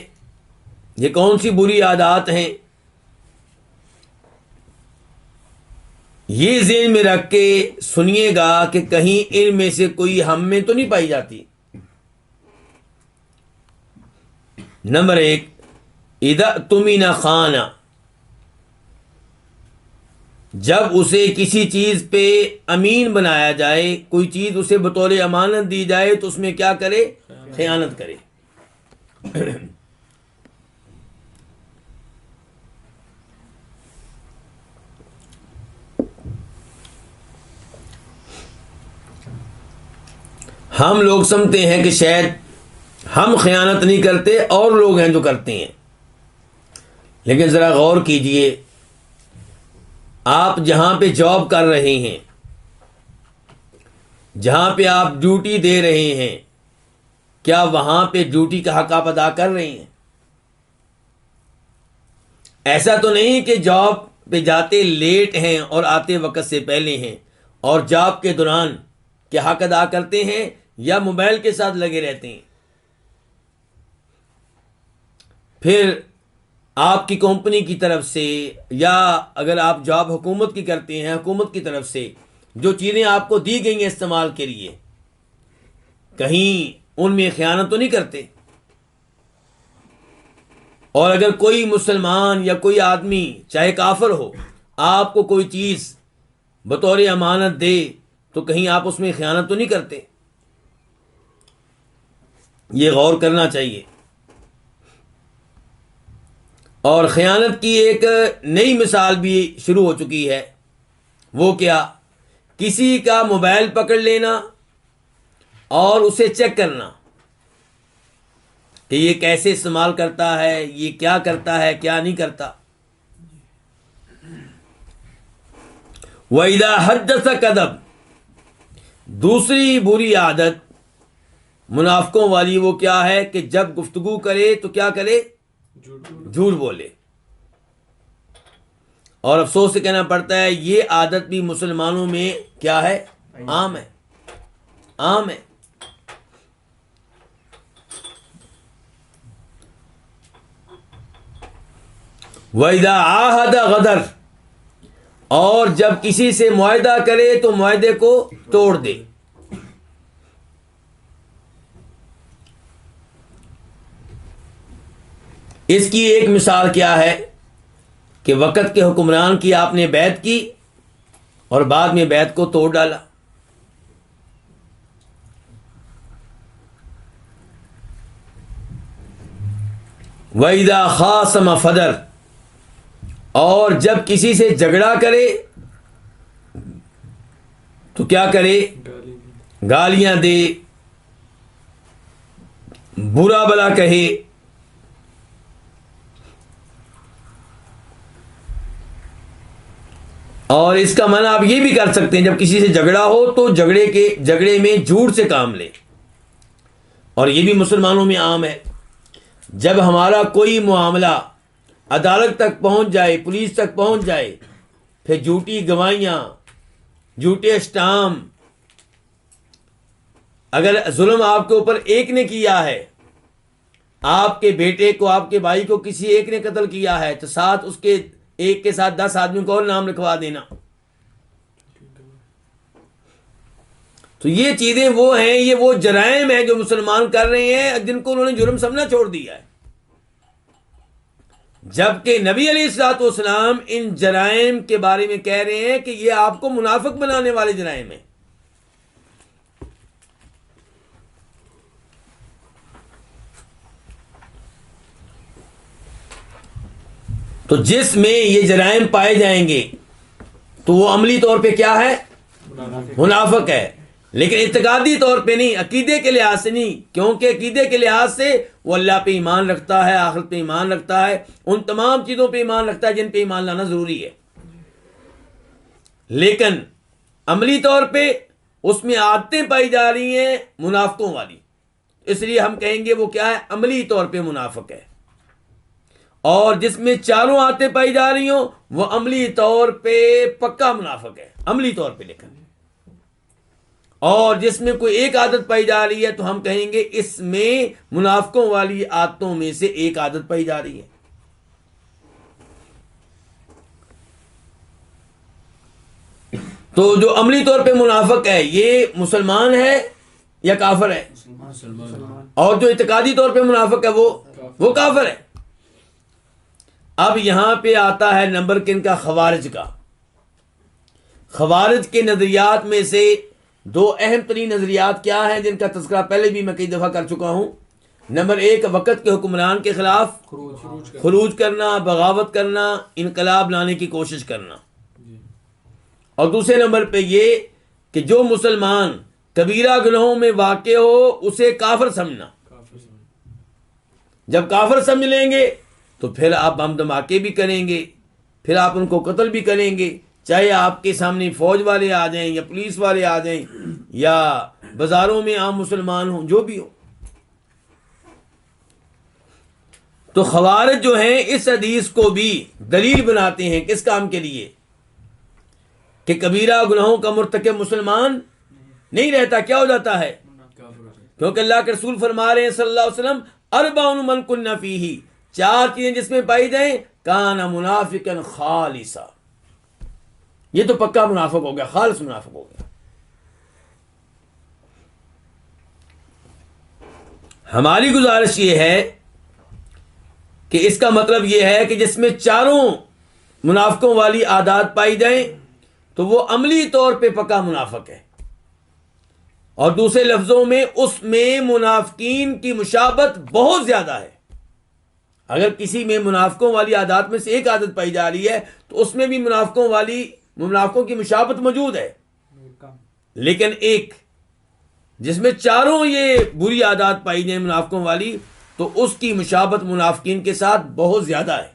یہ کون سی بری عادات ہیں؟ یہ ذہن میں رکھ کے سنیے گا کہ کہیں ان میں سے کوئی ہم میں تو نہیں پائی جاتی۔ نمبر 1، اذا اؤتمن خان، جب اسے کسی چیز پہ امین بنایا جائے، کوئی چیز اسے بطور امانت دی جائے تو اس میں کیا کرے؟ خیانت کرے۔ ہم لوگ سمجھتے ہیں کہ شاید ہم خیانت نہیں کرتے اور لوگ ہیں جو کرتے ہیں، لیکن ذرا غور کیجئے، آپ جہاں پہ جاب کر رہے ہیں، جہاں پہ آپ ڈیوٹی دے رہے ہیں، کیا وہاں پہ ڈیوٹی کا حق آپ ادا کر رہے ہیں؟ ایسا تو نہیں کہ جاب پہ جاتے لیٹ ہیں اور آتے وقت سے پہلے ہیں، اور جاب کے دوران کیا حق ادا کرتے ہیں یا موبائل کے ساتھ لگے رہتے ہیں؟ پھر آپ کی کمپنی کی طرف سے، یا اگر آپ جاب حکومت کی کرتے ہیں، حکومت کی طرف سے جو چیزیں آپ کو دی گئی ہیں استعمال کے لیے، کہیں ان میں خیانت تو نہیں کرتے؟ اور اگر کوئی مسلمان یا کوئی آدمی چاہے کافر ہو آپ کو کوئی چیز بطور امانت دے تو کہیں آپ اس میں خیانت تو نہیں کرتے؟ یہ غور کرنا چاہیے۔ اور خیانت کی ایک نئی مثال بھی شروع ہو چکی ہے، وہ کیا؟ کسی کا موبائل پکڑ لینا اور اسے چیک کرنا کہ یہ کیسے استعمال کرتا ہے، یہ کیا کرتا ہے، کیا نہیں کرتا۔ وَإِذَا حَدَّثَ كَذَبَ، دوسری بری عادت منافقوں والی وہ کیا ہے کہ جب گفتگو کرے تو کیا کرے؟ جھوٹ بولے۔ اور افسوس سے کہنا پڑتا ہے یہ عادت بھی مسلمانوں میں کیا ہے؟ عام ہے، عام ہے۔ وَإِذَا عَاهَدَ غَدَرَ، اور جب کسی سے معاہدہ کرے تو معاہدے کو توڑ دے۔ اس کی ایک مثال کیا ہے کہ وقت کے حکمران کی آپ نے بیعت کی اور بعد میں بیعت کو توڑ ڈالا۔ وَإِذَا خَاصَمَ فَجَرَ، اور جب کسی سے جھگڑا کرے تو کیا کرے؟ گالیاں دے، برا بلا کہے۔ اور اس کا معنی آپ یہ بھی کر سکتے ہیں جب کسی سے جھگڑا ہو تو جھگڑے میں جھوٹ سے کام لے، اور یہ بھی مسلمانوں میں عام ہے۔ جب ہمارا کوئی معاملہ عدالت تک پہنچ جائے، پولیس تک پہنچ جائے، پھر جھوٹی گواہیاں، جھوٹے اسٹام، اگر ظلم آپ کے اوپر ایک نے کیا ہے، آپ کے بیٹے کو، آپ کے بھائی کو کسی ایک نے قتل کیا ہے، تو ساتھ اس کے ایک کے ساتھ 10 آدمیوں کو اور نام لکھوا دینا. تو یہ چیزیں وہ ہیں، یہ وہ جرائم ہیں جو مسلمان کر رہے ہیں، جن کو انہوں نے جرم سمجھنا چھوڑ دیا ہے. جبکہ نبی علیہ الصلوۃ والسلام ان جرائم کے بارے میں کہہ رہے ہیں کہ یہ آپ کو منافق بنانے والے جرائم ہیں. تو جس میں یہ جرائم پائے جائیں گے تو وہ عملی طور پہ کیا ہے؟ منافق ہے. لیکن اعتقادی طور پہ نہیں، عقیدے کے لحاظ سے نہیں، کیونکہ عقیدے کے لحاظ سے وہ اللہ پہ ایمان رکھتا ہے، آخرت پہ ایمان رکھتا ہے، ان تمام چیزوں پہ ایمان رکھتا ہے جن پہ ایمان لانا ضروری ہے. لیکن عملی طور پہ اس میں عادتیں پائی جا رہی ہیں منافقوں والی، اس لیے ہم کہیں گے وہ کیا ہے؟ عملی طور پہ منافق ہے. اور جس میں چاروں عادتیں پائی جا رہی ہوں وہ عملی طور پہ پکا منافق ہے، عملی طور پہ. لیکن اور جس میں کوئی ایک عادت پائی جا رہی ہے تو ہم کہیں گے اس میں منافقوں والی عادتوں میں سے ایک عادت پائی جا رہی ہے. تو جو عملی طور پہ منافق ہے یہ مسلمان ہے یا کافر ہے؟ اور جو اعتقادی طور پہ منافق ہے وہ کافر ہے. اب یہاں پہ آتا ہے نمبر کن کا؟ خوارج کا. خوارج کے نظریات میں سے دو اہم ترین نظریات کیا ہیں جن کا تذکرہ پہلے بھی میں کئی دفعہ کر چکا ہوں. نمبر 1 وقت کے حکمران کے خلاف خروج کرنا، بغاوت کرنا، انقلاب لانے کی کوشش کرنا. اور دوسرے نمبر پہ یہ کہ جو مسلمان کبیرہ گناہوں میں واقع ہو اسے کافر سمجھنا. جب کافر سمجھ لیں گے تو پھر آپ بم دھماکے بھی کریں گے، پھر آپ ان کو قتل بھی کریں گے، چاہے آپ کے سامنے فوج والے آ جائیں یا پولیس والے آ جائیں یا بازاروں میں عام مسلمان ہوں، جو بھی ہو. تو خوارج جو ہیں اس حدیث کو بھی دلیل بناتے ہیں کس کام کے لیے؟ کہ کبیرہ گناہوں کا مرتکب مسلمان نہیں رہتا، کیا ہو جاتا ہے؟ کیونکہ اللہ کے رسول فرما رہے ہیں صلی اللہ علیہ وسلم اربع من کن فیہ، 4 چیزیں جس میں پائی جائیں کان منافقا خالصا، یہ تو پکا منافق ہو گیا، خالص منافق ہو گیا. ہماری گزارش یہ ہے کہ اس کا مطلب یہ ہے کہ جس میں چاروں منافقوں والی عادات پائی جائیں تو وہ عملی طور پہ پکا منافق ہے. اور دوسرے لفظوں میں اس میں منافقین کی مشابہت بہت زیادہ ہے. اگر کسی میں منافقوں والی عادات میں سے ایک عادت پائی جا رہی ہے تو اس میں بھی منافقوں کی مشابہت موجود ہے. لیکن ایک جس میں چاروں یہ بری عادات پائی جائیں منافقوں والی تو اس کی مشابہت منافقین کے ساتھ بہت زیادہ ہے.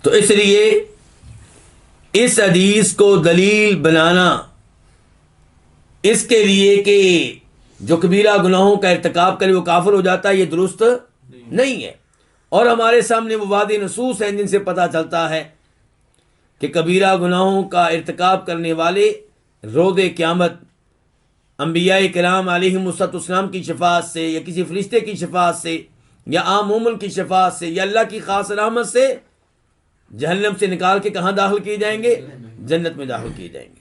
تو اس لیے اس حدیث کو دلیل بنانا اس کے لیے کہ جو کبیرہ گناہوں کا ارتکاب کرے وہ کافر ہو جاتا ہے، یہ درست نہیں ہے. اور ہمارے سامنے وہ واضح نصوص ہیں جن سے پتہ چلتا ہے کہ کبیرہ گناہوں کا ارتکاب کرنے والے روز قیامت انبیاء کرام علیہم السلام کی شفاعت سے یا کسی فرشتے کی شفاعت سے یا عام مومن کی شفاعت سے یا اللہ کی خاص رحمت سے جہنم سے نکال کے کہاں داخل کیے جائیں گے؟ جنت میں داخل کیے جائیں گے.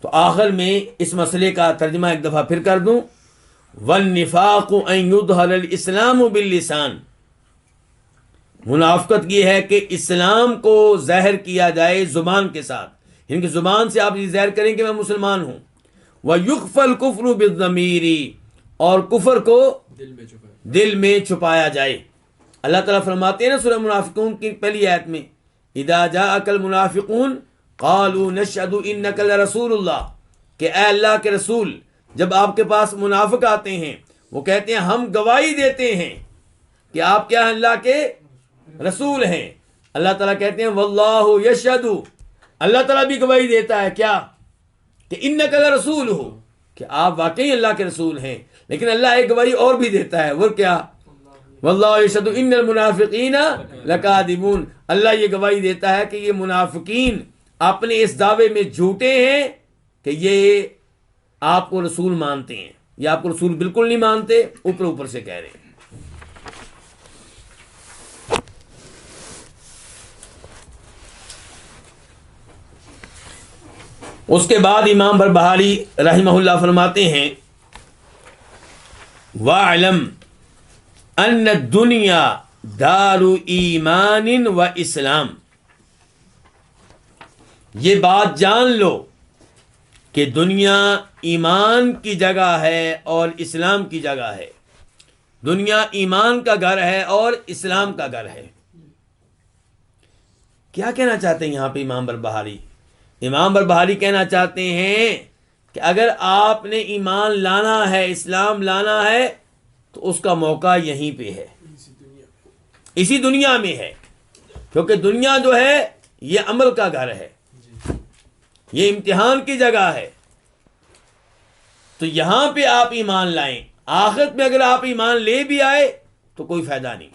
تو آخر میں اس مسئلے کا ترجمہ ایک دفعہ پھر کر دوں. والنفاق ان یظہر الاسلام باللسان، منافقت یہ ہے کہ اسلام کو ظاہر کیا جائے زبان کے ساتھ، یعنی کہ زبان سے آپ یہ ظاہر کریں کہ میں مسلمان ہوں. وَيُخْفَى الْكُفْرُ بِالضَّمِيرِ، اور کفر کو دل میں چھپایا جائے. اللہ تعالیٰ فرماتے ہیں نا سورہ منافقون کی پہلی آیت میں اذا جاءک المنافقون قالوا نشهد انک لرسول اللہ، کہ اے اللہ کے رسول جب آپ کے پاس منافق آتے ہیں وہ کہتے ہیں ہم گواہی دیتے ہیں کہ آپ کیا اللہ کے رسول ہیں. اللہ تعالیٰ کہتے ہیں واللہ یشہد اللہ تعالیٰ بھی گواہی دیتا ہے کیا کہ انک لرسول ہو، کہ آپ واقعی اللہ کے رسول ہیں، لیکن اللہ ایک گواہی اور بھی دیتا ہے، وہ کیا؟ واللہ یشہد ان المنافقین لکاذبون، اللہ یہ گواہی دیتا ہے کہ یہ منافقین اپنے اس دعوے میں جھوٹے ہیں کہ یہ آپ کو رسول مانتے ہیں، یہ آپ کو رسول بالکل نہیں مانتے، اوپر اوپر سے کہہ رہے ہیں۔ اس کے بعد امام بربہاری رحمہ اللہ فرماتے ہیں وَاعْلَمْ أَنَّ الدُّنْيَا دَارُ ایمان و اسلام، یہ بات جان لو کہ دنیا ایمان کی جگہ ہے اور اسلام کی جگہ ہے، دنیا ایمان کا گھر ہے اور اسلام کا گھر ہے۔ کیا کہنا چاہتے ہیں یہاں پہ امام بربہاری؟ امام بربہاری کہنا چاہتے ہیں کہ اگر آپ نے ایمان لانا ہے، اسلام لانا ہے، تو اس کا موقع یہیں پہ ہے، اسی دنیا میں ہے، کیونکہ دنیا جو ہے یہ عمل کا گھر ہے، یہ امتحان کی جگہ ہے، تو یہاں پہ آپ ایمان لائیں۔ آخرت میں اگر آپ ایمان لے بھی آئے تو کوئی فائدہ نہیں،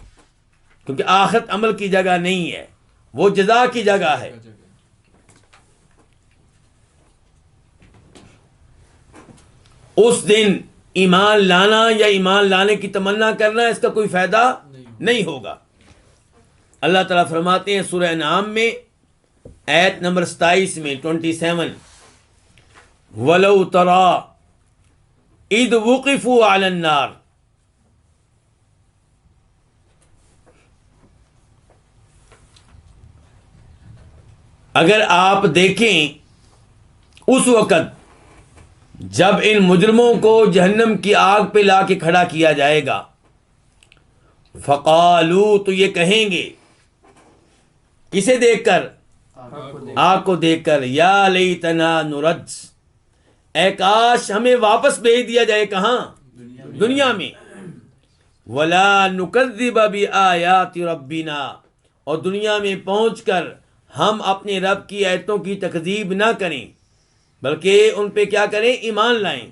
کیونکہ آخرت عمل کی جگہ نہیں ہے، وہ جزا کی جگہ ہے۔ اس دن ایمان لانا یا ایمان لانے کی تمنا کرنا، اس کا کوئی فائدہ نہیں ہوگا۔ اللہ تعالیٰ فرماتے ہیں سورہ انعام میں آیت نمبر 27 میں 27 وَلَوْ تَرَىٰ اِذْ وُقِفُوا عَلَى النَّارِ، اگر آپ دیکھیں اس وقت جب ان مجرموں کو جہنم کی آگ پہ لا کے کھڑا کیا جائے گا، فقالو، تو یہ کہیں گے کسے دیکھ کر؟ آگ کو دیکھ کر، یا لیتنا نرد، اے کاش ہمیں واپس بھیج دیا جائے، کہاں؟ دنیا میں۔ ولا نکذب بآیات ربنا، اور دنیا میں پہنچ کر ہم اپنے رب کی آیتوں کی تکذیب نہ کریں، بلکہ ان پہ کیا کریں؟ ایمان لائیں۔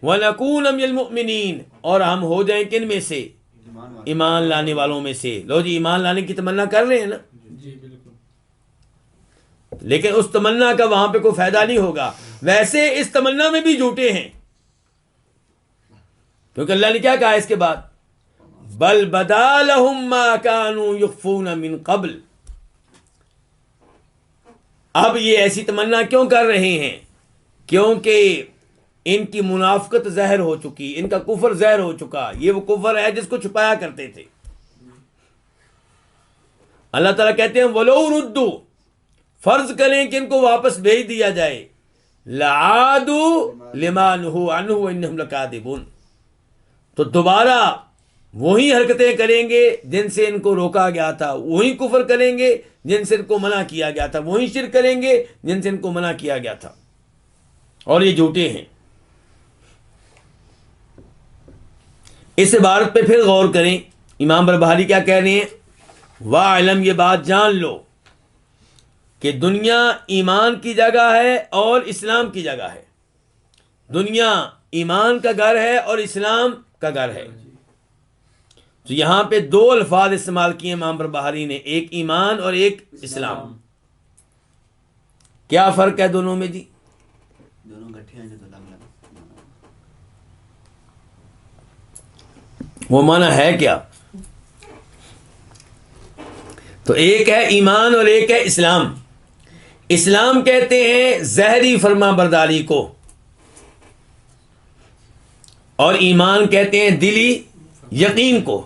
وَنَكُونَ مِنَ الْمُؤْمِنِينَ، اور ہم ہو جائیں کن میں سے؟ ایمان لانے والوں میں سے۔ لو جی، ایمان لانے کی تمنا کر رہے ہیں نا، جی بالکل، لیکن اس تمنا کا وہاں پہ کوئی فائدہ نہیں ہوگا۔ ویسے اس تمنا میں بھی جھوٹے ہیں، کیونکہ اللہ نے کیا کہا اس کے بعد؟ بل بدا لہم ما کانوا یخفون من قبل، اب یہ ایسی تمنا کیوں کر رہے ہیں؟ کیونکہ ان کی منافقت ظاہر ہو چکی، ان کا کفر ظاہر ہو چکا، یہ وہ کفر ہے جس کو چھپایا کرتے تھے۔ اللہ تعالیٰ کہتے ہیں وَلَوْ رُدُّوا، فرض کریں کہ ان کو واپس بھیج دیا جائے، لَعَادُوا لِمَا نُهُوا عَنْهُ وَإِنَّهُمْ لَكَاذِبُونَ، تو دوبارہ وہی حرکتیں کریں گے جن سے ان کو روکا گیا تھا، وہی کفر کریں گے جن سے ان کو منع کیا گیا تھا، وہی شرک کریں گے جن سے ان کو منع کیا گیا تھا، اور یہ جھوٹے ہیں۔ اس عبارت پہ پھر غور کریں، امام بربہاری کیا کہہ رہے ہیں؟ وَاعْلَمْ، یہ بات جان لو کہ دنیا ایمان کی جگہ ہے اور اسلام کی جگہ ہے، دنیا ایمان کا گھر ہے اور اسلام کا گھر ہے۔ تو یہاں پہ دو الفاظ استعمال کیے امام بربہاری نے، ایک ایمان اور ایک اسلام۔ کیا فرق ہے دونوں میں جی؟ دونوں گٹھیاں جو الگ الگ، وہ معنی ہے کیا؟ تو ایک ہے ایمان اور ایک ہے اسلام۔ اسلام کہتے ہیں ظاہری فرما برداری کو، اور ایمان کہتے ہیں دلی یقین کو۔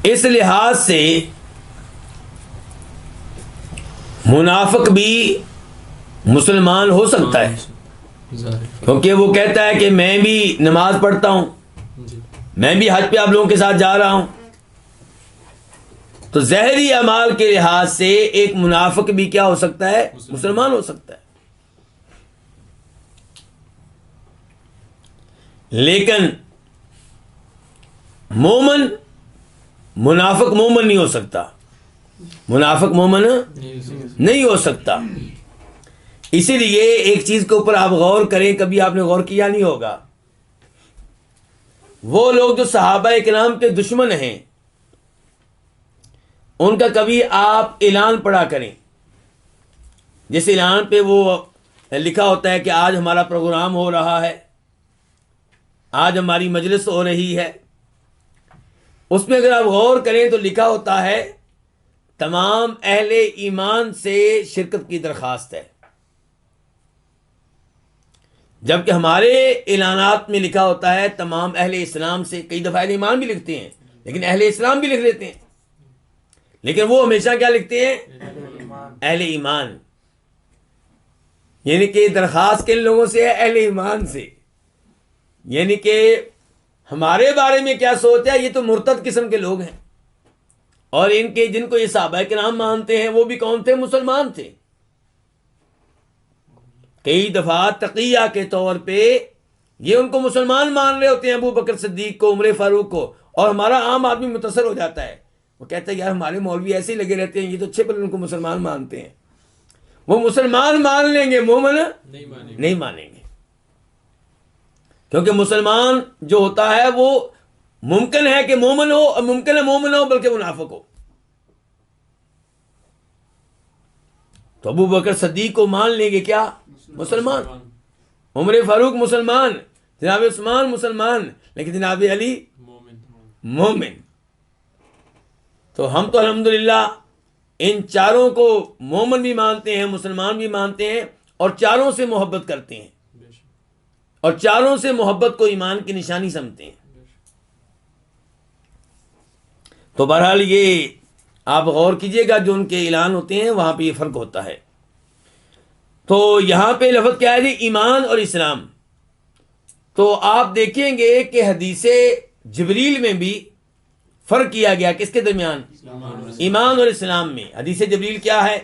اس لحاظ سے منافق بھی مسلمان ہو سکتا ہے، کیونکہ وہ کہتا ہے کہ میں بھی نماز پڑھتا ہوں، میں بھی حج پہ آپ لوگوں کے ساتھ جا رہا ہوں۔ تو ظاہری اعمال کے لحاظ سے ایک منافق بھی کیا ہو سکتا ہے؟ مسلمان ہو سکتا ہے۔ لیکن مومن منافق مومن نہیں ہو سکتا، منافق مومن نہیں ہو سکتا. اسی لیے ایک چیز کے اوپر آپ غور کریں، کبھی آپ نے غور کیا نہیں ہوگا، وہ لوگ جو صحابہ کرام کے دشمن ہیں ان کا کبھی آپ اعلان پڑھا کریں. جس اعلان پہ وہ لکھا ہوتا ہے کہ آج ہمارا پروگرام ہو رہا ہے، آج ہماری مجلس ہو رہی ہے، اس میں اگر آپ غور کریں تو لکھا ہوتا ہے تمام اہل ایمان سے شرکت کی درخواست ہے، جبکہ ہمارے اعلانات میں لکھا ہوتا ہے تمام اہل اسلام سے. کئی دفعہ اہل ایمان بھی لکھتے ہیں لیکن اہل اسلام بھی لکھ لیتے ہیں، لیکن وہ ہمیشہ کیا لکھتے ہیں؟ اہل ایمان. یعنی کہ درخواست کن لوگوں سے ہے؟ اہل ایمان سے. یعنی کہ ہمارے بارے میں کیا سوچ ہے؟ یہ تو مرتد قسم کے لوگ ہیں، اور ان کے جن کو یہ صحابہ کرام مانتے ہیں وہ بھی کون تھے؟ مسلمان تھے. کئی دفعہ تقیہ کے طور پہ یہ ان کو مسلمان مان رہے ہوتے ہیں، ابو بکر صدیق کو، عمر فاروق کو، اور ہمارا عام آدمی متاثر ہو جاتا ہے. وہ کہتا ہے یار ہمارے مولوی ایسے ہی لگے رہتے ہیں، یہ تو اچھے پر ان کو مسلمان مانتے ہیں. وہ مسلمان مان لیں گے، مومن نہیں مانیں گے، کیونکہ مسلمان جو ہوتا ہے وہ ممکن ہے کہ مومن ہو، اور ممکن ہے مومن نہ ہو بلکہ منافق ہو. تو ابو بکر صدیق کو مان لیں گے کیا؟ مسلمان. عمر فاروق مسلمان، جناب عثمان مسلمان، لیکن جناب علی مومن. تو ہم تو الحمدللہ ان چاروں کو مومن بھی مانتے ہیں، مسلمان بھی مانتے ہیں، اور چاروں سے محبت کرتے ہیں، اور چاروں سے محبت کو ایمان کی نشانی سمجھتے ہیں. تو بہرحال یہ آپ غور کیجئے گا، جو ان کے اعلان ہوتے ہیں وہاں پہ یہ فرق ہوتا ہے. تو یہاں پہ لفظ کیا ہے جی؟ ایمان اور اسلام. تو آپ دیکھیں گے کہ حدیث جبریل میں بھی فرق کیا گیا کس کے درمیان؟ ایمان اور اسلام میں. حدیث جبریل کیا ہے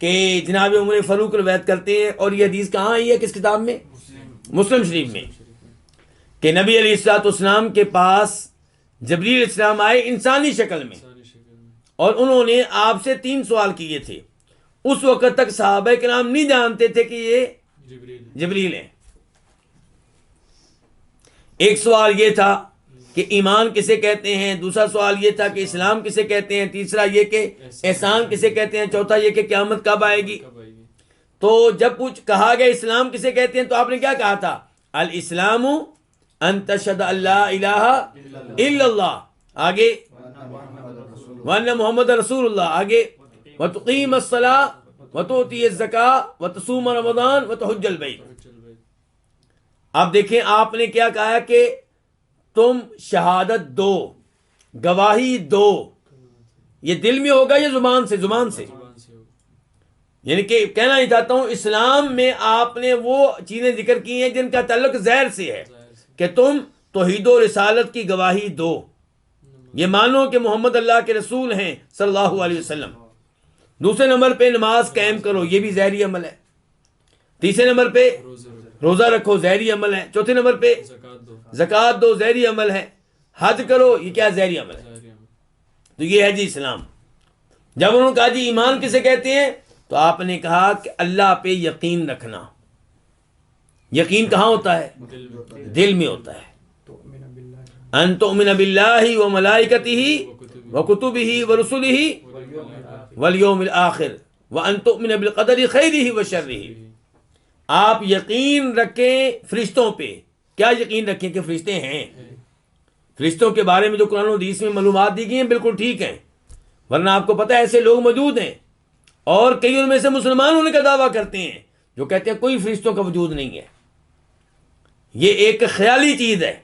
کہ جناب عمر فاروق روایت کرتے ہیں، اور یہ حدیث کہاں آئی ہے؟ کس کتاب میں؟ مسلم شریف میں، کہ نبی علیہ الصلوۃ والسلام کے پاس جبریل علیہ السلام آئے انسانی شکل میں، اور انہوں نے آپ سے 3 سوال کیے تھے. اس وقت تک صحابہ کرام نہیں جانتے تھے کہ یہ جبریل ہیں. ایک سوال یہ تھا کہ ایمان کسے کہتے ہیں، دوسرا سوال یہ تھا کہ اسلام کسے کہتے ہیں، تیسرا یہ کہ احسان کسے کہتے ہیں، چوتھا یہ کہ قیامت کب آئے گی. تو جب کچھ کہا گیا اسلام کسے کہتے ہیں تو آپ نے کیا کہا تھا؟ الاسلام ان تشہد اللہ الہ الا اللہ، آگے وان محمد رسول اللہ، آگے وتقیم الصلاۃ وتؤتی الزکاۃ وتصوم رمضان وتحج البیت. آپ دیکھیں آپ نے کیا کہا کہ تم شہادت دو، گواہی دو. یہ دل میں ہوگا یا زبان سے؟ زبان سے. یعنی کہ کہنا ہی چاہتا ہوں اسلام میں آپ نے وہ چیزیں ذکر کی ہیں جن کا تعلق ظاہر سے ہے، کہ تم توحید و رسالت کی گواہی دو، یہ مانو کہ محمد اللہ کے رسول ہیں صلی اللہ علیہ وسلم. دوسرے نمبر پہ نماز قائم کرو، یہ بھی ظاہری عمل ہے. تیسرے نمبر پہ روزہ رکھو، ظاہری عمل ہے. چوتھے نمبر پہ زکوٰۃ دو، ظاہری عمل ہے. حج کرو، یہ کیا ظاہری عمل ہے. تو یہ ہے جی اسلام. جب انہوں نے کہا جی ایمان کسے کہتے ہیں تو آپ نے کہا کہ اللہ پہ یقین رکھنا. یقین کہاں ہوتا ہے؟ دل میں ہوتا ہے. ان تؤمن باللہ وملائکتہ وکتبہ ورسلہ والیوم الآخر وان تؤمن بالقدر خیرہ وشرہ. آپ یقین رکھیں فرشتوں پہ. کیا یقین رکھیں؟ کہ فرشتے ہیں. فرشتوں کے بارے میں جو قرآن و حدیث میں معلومات دی گئی ہیں بالکل ٹھیک ہیں، ورنہ آپ کو پتہ ہے ایسے لوگ موجود ہیں، اور کئی ان میں سے مسلمان ہونے کا دعویٰ کرتے ہیں جو کہتے ہیں کوئی فرشتوں کا وجود نہیں ہے. یہ ایک خیالی چیز ہے.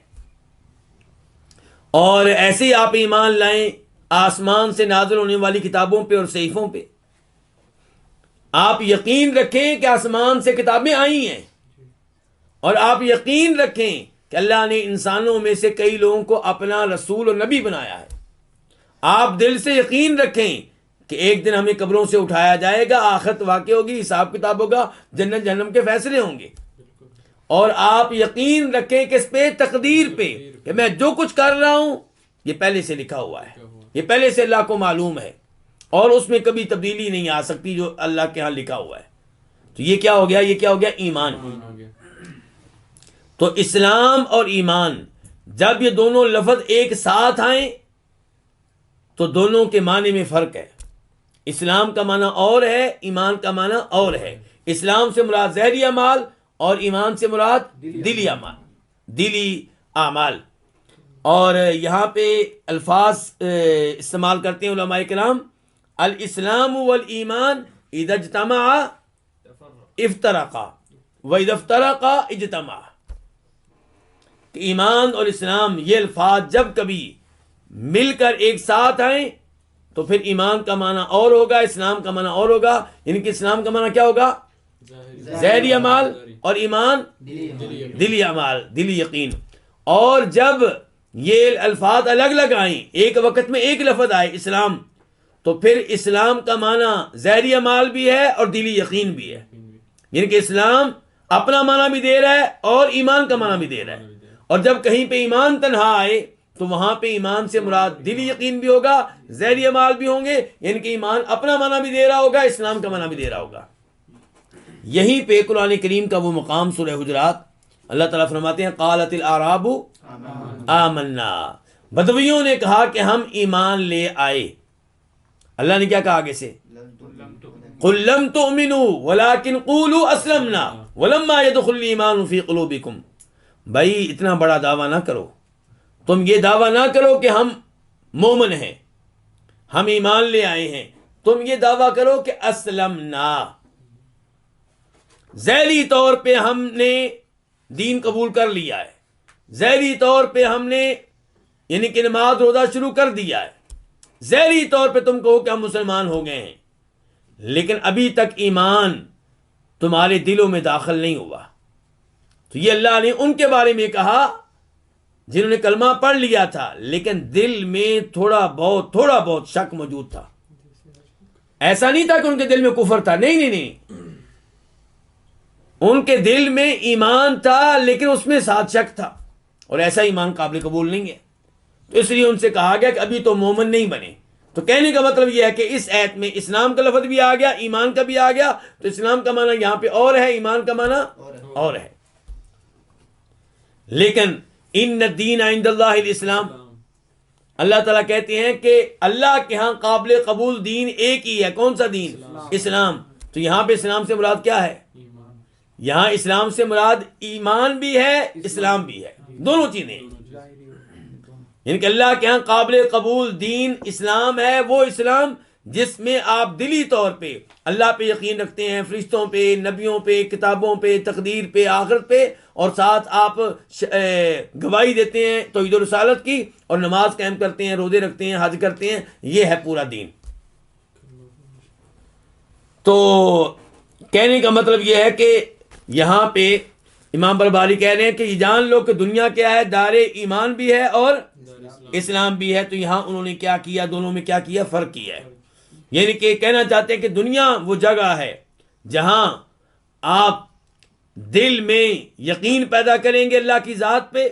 اور ایسے ہی آپ ایمان لائیں آسمان سے نازل ہونے والی کتابوں پہ اور صحیفوں پہ. آپ یقین رکھیں کہ آسمان سے کتابیں آئی ہیں، اور آپ یقین رکھیں کہ اللہ نے انسانوں میں سے کئی لوگوں کو اپنا رسول اور نبی بنایا ہے. آپ دل سے یقین رکھیں کہ ایک دن ہمیں قبروں سے اٹھایا جائے گا، آخرت واقع ہوگی، حساب کتاب ہوگا، جنت جہنم کے فیصلے ہوں گے. اور آپ یقین رکھیں کس پہ؟ تقدیر پہ، کہ میں جو کچھ کر رہا ہوں یہ پہلے سے لکھا ہوا ہے، یہ پہلے سے اللہ کو معلوم ہے، اور اس میں کبھی تبدیلی نہیں آ سکتی جو اللہ کے ہاں لکھا ہوا ہے۔ تو یہ کیا ہو گیا؟ یہ کیا ہو گیا؟ ایمان۔ تو اسلام اور ایمان جب یہ دونوں لفظ ایک ساتھ آئیں تو دونوں کے معنی میں فرق ہے۔ اسلام کا معنی اور ہے، ایمان کا معنی اور ہے۔ اسلام سے مراد ظاہری اعمال اور ایمان سے مراد دلی اعمال، دلی اعمال۔ اور یہاں پہ الفاظ استعمال کرتے ہیں علماء کرام، الاسلام والایمان اذا اجتمعا افترقا واذا افترقا اجتمعا۔ کہ ایمان اور اسلام یہ الفاظ جب کبھی مل کر ایک ساتھ آئیں تو پھر ایمان کا معنی اور ہوگا، اسلام کا معنی اور ہوگا۔ یعنی کہ اسلام کا معنی کیا ہوگا؟ ظاہری اعمال، اور ایمان دلی اعمال، دلی یقین۔ اور جب یہ الفاظ الگ الگ آئیں، ایک وقت میں ایک لفظ آئے اسلام، تو پھر اسلام کا معنی ظاہری اعمال بھی ہے اور دلی یقین بھی ہے۔ یعنی کہ اسلام اپنا معنی بھی دے رہا ہے اور ایمان کا معنی بھی دے رہا ہے۔ اور جب کہیں پہ ایمان تنہا آئے تو وہاں پہ ایمان سے مراد دلی یقین بھی ہوگا، ظاہری اعمال بھی ہوں گے، یعنی کہ ایمان اپنا معنی بھی دے رہا ہوگا، اسلام کا معنی بھی دے رہا ہوگا۔ یہیں پہ قرآن کریم کا وہ مقام سورہ حجرات اللہ تعالیٰ فرماتے ہیں قالت الاعراب آمنا، بدویوں نے کہا کہ ہم ایمان لے آئے۔ اللہ نے کیا کہا آگے سے؟ قل لم تؤمنوا ولكن قولوا اسلمنا ولما يدخل الايمان في قلوبكم۔ بھائی اتنا بڑا دعویٰ نہ کرو، تم یہ دعویٰ نہ کرو کہ ہم مومن ہیں، ہم ایمان لے آئے ہیں، تم یہ دعویٰ کرو کہ اسلمنا، ظاہری طور پہ ہم نے دین قبول کر لیا ہے، ظاہری طور پہ ہم نے یعنی کہ نماز روزہ شروع کر دیا ہے، ظاہری طور پہ تم کہو کہ ہم مسلمان ہو گئے ہیں، لیکن ابھی تک ایمان تمہارے دلوں میں داخل نہیں ہوا۔ تو یہ اللہ نے ان کے بارے میں کہا جنہوں نے کلمہ پڑھ لیا تھا لیکن دل میں تھوڑا بہت شک موجود تھا۔ ایسا نہیں تھا کہ ان کے دل میں کفر تھا، نہیں، ان کے دل میں ایمان تھا لیکن اس میں ساتھ شک تھا، اور ایسا ایمان قابل قبول نہیں ہے۔ تو اس لیے ان سے کہا گیا کہ ابھی تو مومن نہیں بنے۔ تو کہنے کا مطلب یہ ہے کہ اس آیت میں اسلام کا لفظ بھی آ گیا، ایمان کا بھی آ گیا، تو اسلام کا معنی یہاں پہ اور ہے، ایمان کا معنی اور ہے۔ لیکن ان الدین عند اللہ الاسلام، اللہ تعالیٰ کہتے ہیں کہ اللہ کے ہاں قابل قبول دین ایک ہی ہے۔ کون سا دین؟ اسلام۔ تو یہاں پہ اسلام سے مراد کیا ہے؟ یہاں اسلام سے مراد ایمان بھی ہے، اسلام بھی ہے، دونوں چیزیں۔ یعنی کہ اللہ کے ہاں قابل قبول دین اسلام ہے، وہ اسلام جس میں آپ دلی طور پہ اللہ پہ یقین رکھتے ہیں، فرشتوں پہ، نبیوں پہ، کتابوں پہ، تقدیر پہ، آخرت پہ، اور ساتھ آپ گواہی دیتے ہیں توحید و رسالت کی، اور نماز قائم کرتے ہیں، روزے رکھتے ہیں، حج کرتے ہیں۔ یہ ہے پورا دین۔ تو کہنے کا مطلب یہ ہے کہ یہاں پہ امام برباری کہہ رہے ہیں کہ یہ جان لو کہ دنیا کیا ہے، دار ایمان بھی ہے اور اسلام بھی ہے۔ تو یہاں انہوں نے کیا کیا؟ دونوں میں کیا کیا؟ فرق کیا ہے۔ یعنی کہ کہنا چاہتے ہیں کہ دنیا وہ جگہ ہے جہاں آپ دل میں یقین پیدا کریں گے اللہ کی ذات پہ،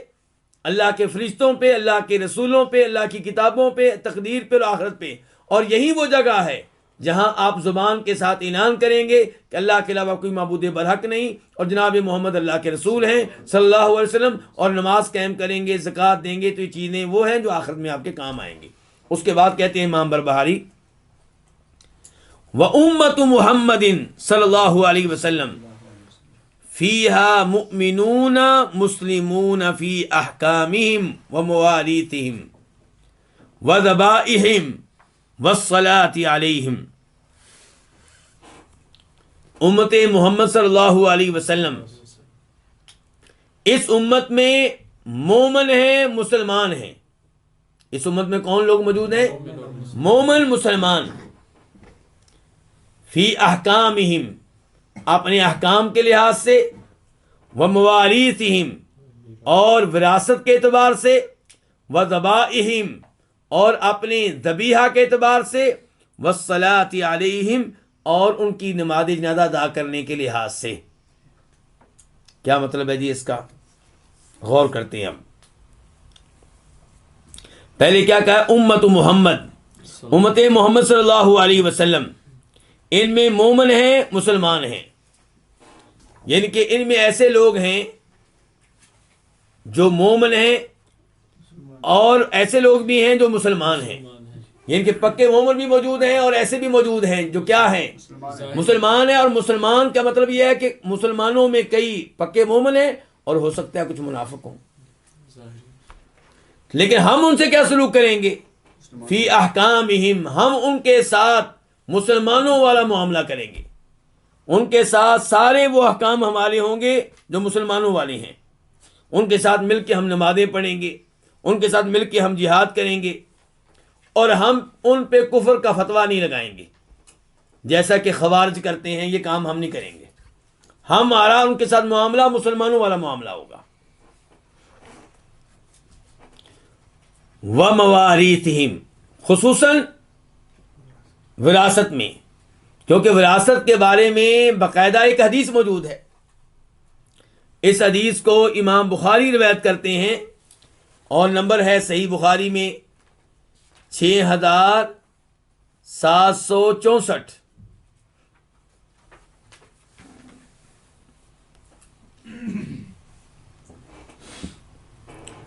اللہ کے فرشتوں پہ، اللہ کے رسولوں پہ، اللہ کی کتابوں پہ، تقدیر پہ اور آخرت پہ، اور یہی وہ جگہ ہے جہاں آپ زبان کے ساتھ اعلان کریں گے کہ اللہ کے علاوہ کوئی معبود برحق نہیں، اور جناب محمد اللہ کے رسول ہیں صلی اللہ علیہ وسلم، اور نماز قائم کریں گے، زکوٰۃ دیں گے۔ تو یہ چیزیں وہ ہیں جو آخرت میں آپ کے کام آئیں گی۔ اس کے بعد کہتے ہیں امام بربہاری وَأُمَّةُ مُحَمَّدٍ صلی اللہ علیہ وسلم فِيهَا مُؤْمِنُونَ مُسْلِمُونَ فِي أَحْكَامِهِمْ وَمَوَارِيثِهِمْ وَذَبَائِحِهِمْ وَالصَّلَاةِ عَلَيْهِمْ۔ امت محمد صلی اللہ علیہ وسلم، اس امت میں مومن ہیں، مسلمان ہیں۔ اس امت میں کون لوگ موجود ہیں؟ مومن، مسلمان۔ فی احکامہم، اپنے احکام کے لحاظ سے، ومواریثہم، اور وراثت کے اعتبار سے، وذبائحہم، اور اپنے ذبیحہ کے اعتبار سے، والصلاۃ علیہم، اور ان کی نماز جنازہ ادا کرنے کے لحاظ سے۔ کیا مطلب ہے جی اس کا؟ غور کرتے ہیں ہم. پہلے کیا کہا؟ امت محمد، امت محمد صلی اللہ علیہ وسلم، ان میں مومن ہیں، مسلمان ہیں. یعنی کہ ان میں ایسے لوگ ہیں جو مومن ہیں اور ایسے لوگ بھی ہیں جو مسلمان ہیں. یعنی کہ پکے مومن بھی موجود ہیں اور ایسے بھی موجود ہیں جو کیا ہیں؟ مسلمان ہیں. اور مسلمان کا مطلب یہ ہے کہ مسلمانوں میں کئی پکے مومن ہیں اور ہو سکتا ہے کچھ منافق ہوں. لیکن ہم ان سے کیا سلوک کریں گے؟ فی احکامہم، ہم ان کے ساتھ مسلمانوں والا معاملہ کریں گے. ان کے ساتھ سارے وہ احکام ہمارے ہوں گے جو مسلمانوں والے ہیں. ان کے ساتھ مل کے ہم نمازیں پڑھیں گے، ان کے ساتھ مل کے ہم جہاد کریں گے، اور ہم ان پہ کفر کا فتویٰ نہیں لگائیں گے جیسا کہ خوارج کرتے ہیں. یہ کام ہم نہیں کریں گے. ہمارا ان کے ساتھ معاملہ مسلمانوں والا معاملہ ہوگا. وَمَوَارِيثِهِمْ، خصوصاً وراثت میں، کیونکہ وراثت کے بارے میں باقاعدہ ایک حدیث موجود ہے. اس حدیث کو امام بخاری روایت کرتے ہیں اور نمبر ہے صحیح بخاری میں 6764.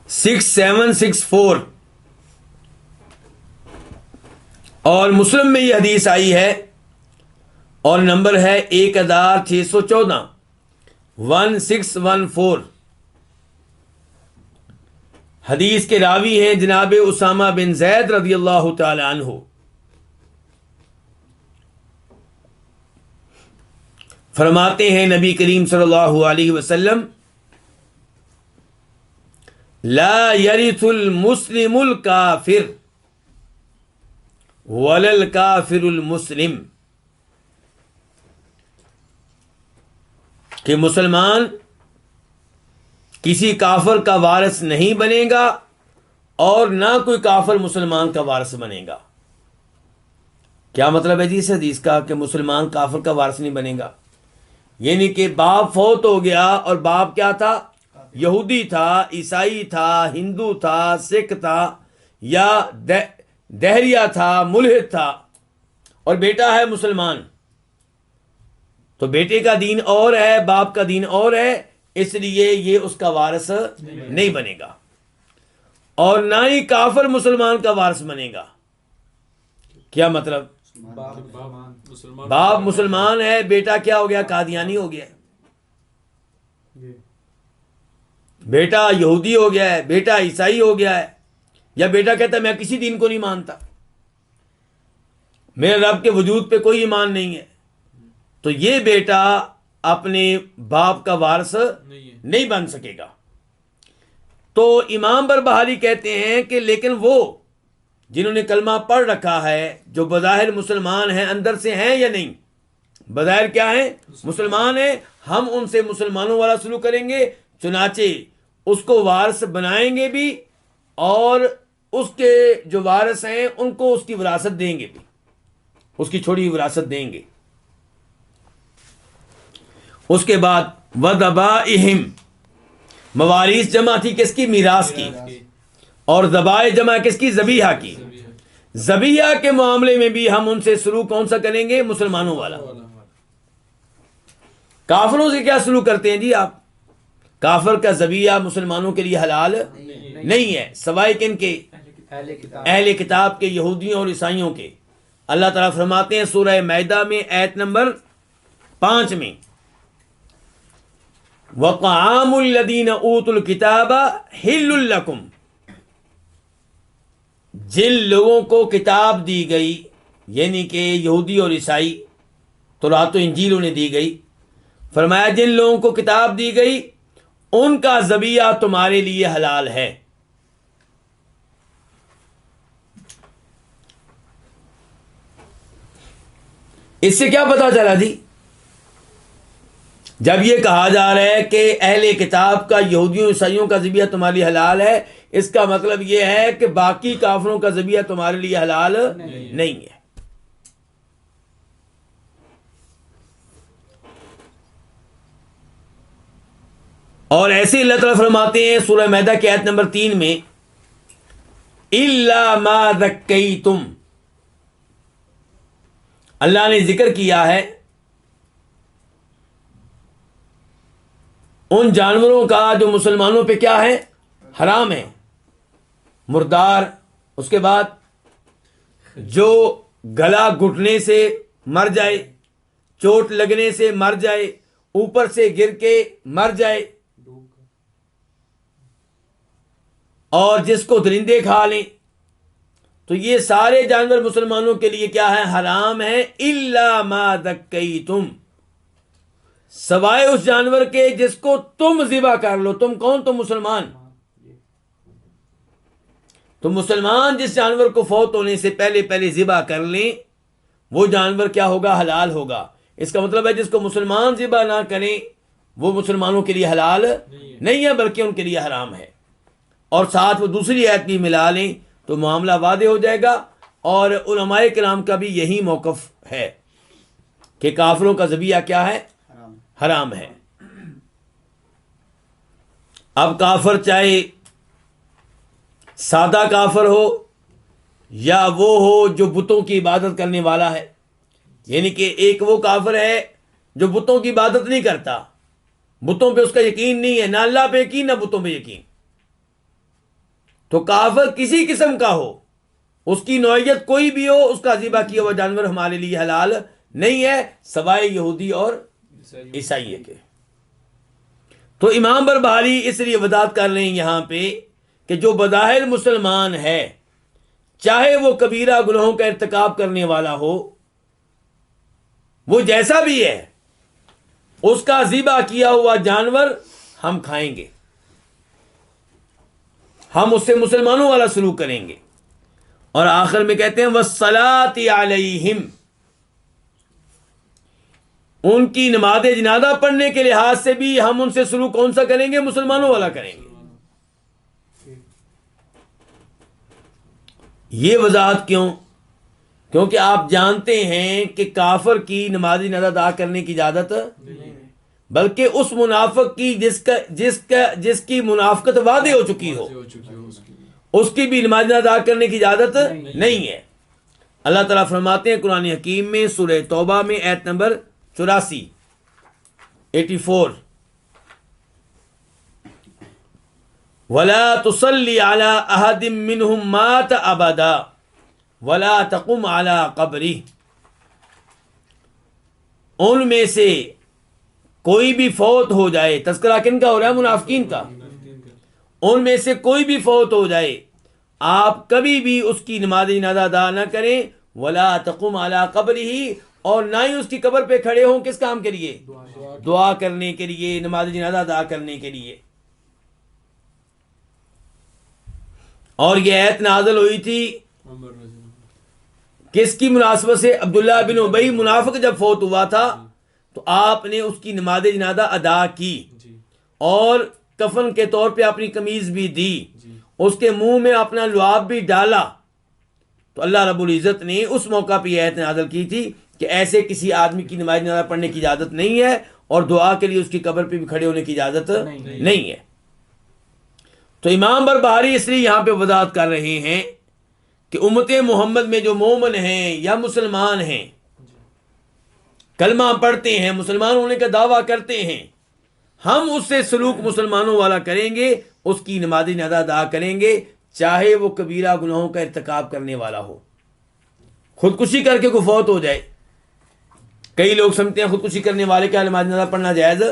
6764. اور مسلم میں یہ حدیث آئی ہے اور نمبر ہے 1614، 1614. حدیث کے راوی ہیں جناب اسامہ بن زید رضی اللہ تعالی عنہ. فرماتے ہیں نبی کریم صلی اللہ علیہ وسلم، لا یرث المسلم الکافر ولا الکافر المسلم، کہ مسلمان کسی کافر کا وارث نہیں بنے گا اور نہ کوئی کافر مسلمان کا وارث بنے گا. کیا مطلب ہے جی اس حدیث کا کہ مسلمان کافر کا وارث نہیں بنے گا؟ یعنی کہ باپ فوت ہو گیا اور باپ کیا تھا؟ یہودی تھا، عیسائی تھا، ہندو تھا، سکھ تھا، یا دہریہ تھا، ملحد تھا، اور بیٹا ہے مسلمان. تو بیٹے کا دین اور ہے، باپ کا دین اور ہے، اس لیے یہ اس کا وارث نہیں بنے گا، اور نہ ہی کافر مسلمان کا وارث بنے گا. کیا مطلب؟ باپ مسلمان ہے، بیٹا کیا ہو گیا؟ قادیانی ہو گیا. بیٹا یہودی ہو گیا ہے، بیٹا عیسائی ہو گیا ہے، یا بیٹا کہتا ہے میں کسی دین کو نہیں مانتا، میرے رب کے وجود پہ کوئی ایمان نہیں ہے، تو یہ بیٹا اپنے باپ کا وارث نہیں بن سکے گا. تو امام بربہاری کہتے ہیں کہ لیکن وہ جنہوں نے کلمہ پڑھ رکھا ہے، جو بظاہر مسلمان ہیں، اندر سے ہیں یا نہیں؟ بظاہر کیا ہیں؟ مسلمان ہیں. ہم ان سے مسلمانوں والا سلوک کریں گے، چنانچہ اس کو وارث بنائیں گے بھی، اور اس کے جو وارث ہیں ان کو اس کی وراثت دیں گے بھی، اس کی چھوڑی وراثت دیں گے. اس کے بعد وَذَبَائِهِمْ، مواریث جمع تھی کس کی؟ میراث کی. اور ذبائح جمع کس کی؟ ذبیحہ کی. ذبیحہ کے معاملے میں بھی ہم ان سے سلوک کون سا کریں گے؟ مسلمانوں والا. کافروں سے کیا سلوک کرتے ہیں جی آپ؟ کافر کا ذبیحہ مسلمانوں کے لیے حلال نہیں ہے، سوائے کن کے؟ اہل کتاب کے، یہودیوں اور عیسائیوں کے. اللہ تعالیٰ فرماتے ہیں سورہ مائدہ میں آیت نمبر 5 میں، وَطَعَامُ الَّذِينَ أُوتُوا الْكِتَابَ حِلٌّ لَكُمْ، جن لوگوں کو کتاب دی گئی، یعنی کہ یہودی اور عیسائی، تورات و انجیل انہیں دی گئی، فرمایا جن لوگوں کو کتاب دی گئی ان کا ذبیحہ تمہارے لیے حلال ہے. اس سے کیا پتا چلا جی؟ جب یہ کہا جا رہا ہے کہ اہل کتاب کا، یہودیوں عیسائیوں کا ذبیحہ تمہارے لیے حلال ہے، اس کا مطلب یہ ہے کہ باقی کافروں کا ذبیحہ تمہارے لیے حلال نہیں ہے. اور ایسے اللہ تعالیٰ فرماتے ہیں سورہ مائدہ کی آیت نمبر 3 میں الا ما ذکیتم، اللہ نے ذکر کیا ہے ان جانوروں کا جو مسلمانوں پہ کیا ہے، حرام ہے، مردار، اس کے بعد جو گلا گھٹنے سے مر جائے، چوٹ لگنے سے مر جائے، اوپر سے گر کے مر جائے، اور جس کو درندے کھا لیں، تو یہ سارے جانور مسلمانوں کے لیے کیا ہے، حرام ہے، الا ما ذکیتم، سوائے اس جانور کے جس کو تم ذبح کر لو۔ تم کون؟ تم مسلمان۔ تو مسلمان جس جانور کو فوت ہونے سے پہلے ذبح کر لیں وہ جانور کیا ہوگا، حلال ہوگا۔ اس کا مطلب ہے جس کو مسلمان ذبح نہ کریں وہ مسلمانوں کے لیے حلال نہیں ہے بلکہ ان کے لیے حرام ہے۔ اور ساتھ وہ دوسری آیت بھی ملا لیں تو معاملہ واضح ہو جائے گا۔ اور علماء کرام کا بھی یہی موقف ہے کہ کافروں کا ذبیحہ کیا ہے، حرام ہے۔ اب کافر چاہے سادہ کافر ہو یا وہ ہو جو بتوں کی عبادت کرنے والا ہے، یعنی کہ ایک وہ کافر ہے جو بتوں کی عبادت نہیں کرتا، بتوں پہ اس کا یقین نہیں ہے، نہ اللہ پہ یقین نہ بتوں پہ یقین، تو کافر کسی قسم کا ہو، اس کی نوعیت کوئی بھی ہو، اس کا ذبح کیا ہوا جانور ہمارے لیے حلال نہیں ہے سوائے یہودی اور عیسائی کے۔ تو امام بربہاری اس لیے وضاحت کر رہے ہیں یہاں پہ کہ جو بظاہر مسلمان ہے، چاہے وہ کبیرہ گناہوں کا ارتکاب کرنے والا ہو، وہ جیسا بھی ہے، اس کا ذبح کیا ہوا جانور ہم کھائیں گے، ہم اس سے مسلمانوں والا سلوک کریں گے۔ اور آخر میں کہتے ہیں وَالصَّلَاةِ عَلَيْهِمْ، ان کی نماز جنازہ پڑھنے کے لحاظ سے بھی ہم ان سے سلوک کون سا کریں گے، مسلمانوں والا کریں گے۔ یہ وضاحت کیوں؟ کیونکہ آپ جانتے ہیں کہ کافر کی نماز جنازہ ادا کرنے کی اجازت بلکہ اس منافق کی جس کی منافقت واضح ہو چکی ہو اس کی بھی نماز جنازہ ادا کرنے کی اجازت نہیں ہے۔ اللہ تعالیٰ فرماتے ہیں قرآن حکیم میں سورہ توبہ میں آیت نمبر 84 وَلَا تُصَلِّ عَلَىٰ أَحَدٍ مِّنْهُمْ مَاتَ أَبَدًا وَلَا تَقُمْ عَلَىٰ قَبْرِهِ، ان میں سے کوئی بھی فوت ہو جائے، تذکرہ کن کا ہو رہا ہے؟ منافقین کا۔ ان میں سے کوئی بھی فوت ہو جائے آپ کبھی بھی اس کی نماز جنازہ ادا نہ کریں، وَلَا تَقُمْ عَلَىٰ قَبْرِهِ، اور نہ ہی اس کی قبر پہ کھڑے ہوں، کس کام کے لیے؟ دعا کرنے کے لیے، نماز جنازہ ادا کرنے کے لیے۔ اور یہ آیت نازل ہوئی تھی کس کی مناسبت سے؟ عبداللہ بن ابی منافق جب فوت ہوا تھا تو آپ نے اس کی نماز جنازہ ادا کی اور کفن کے طور پہ اپنی قمیض بھی دی، اس کے منہ میں اپنا لعاب بھی ڈالا۔ تو اللہ رب العزت نے اس موقع پہ یہ آیت نازل کی تھی کہ ایسے کسی آدمی کی نماز جنازہ پڑھنے کی اجازت نہیں ہے اور دعا کے لیے اس کی قبر پہ بھی کھڑے ہونے کی اجازت نہیں ہے۔ تو امام بربہاری اس لیے یہاں پہ وضاحت کر رہے ہیں کہ امت محمد میں جو مومن ہیں یا مسلمان ہیں، کلمہ پڑھتے ہیں، مسلمان ہونے کا دعویٰ کرتے ہیں، ہم اس سے سلوک مسلمانوں والا کریں گے، اس کی نماز جنازہ ادا کریں گے، چاہے وہ کبیرہ گناہوں کا ارتکاب کرنے والا ہو۔ خودکشی کر کے کوئی فوت ہو جائے، کئی لوگ سمجھتے ہیں خودکشی کرنے والے کا نماز جنازہ پڑھنا جائز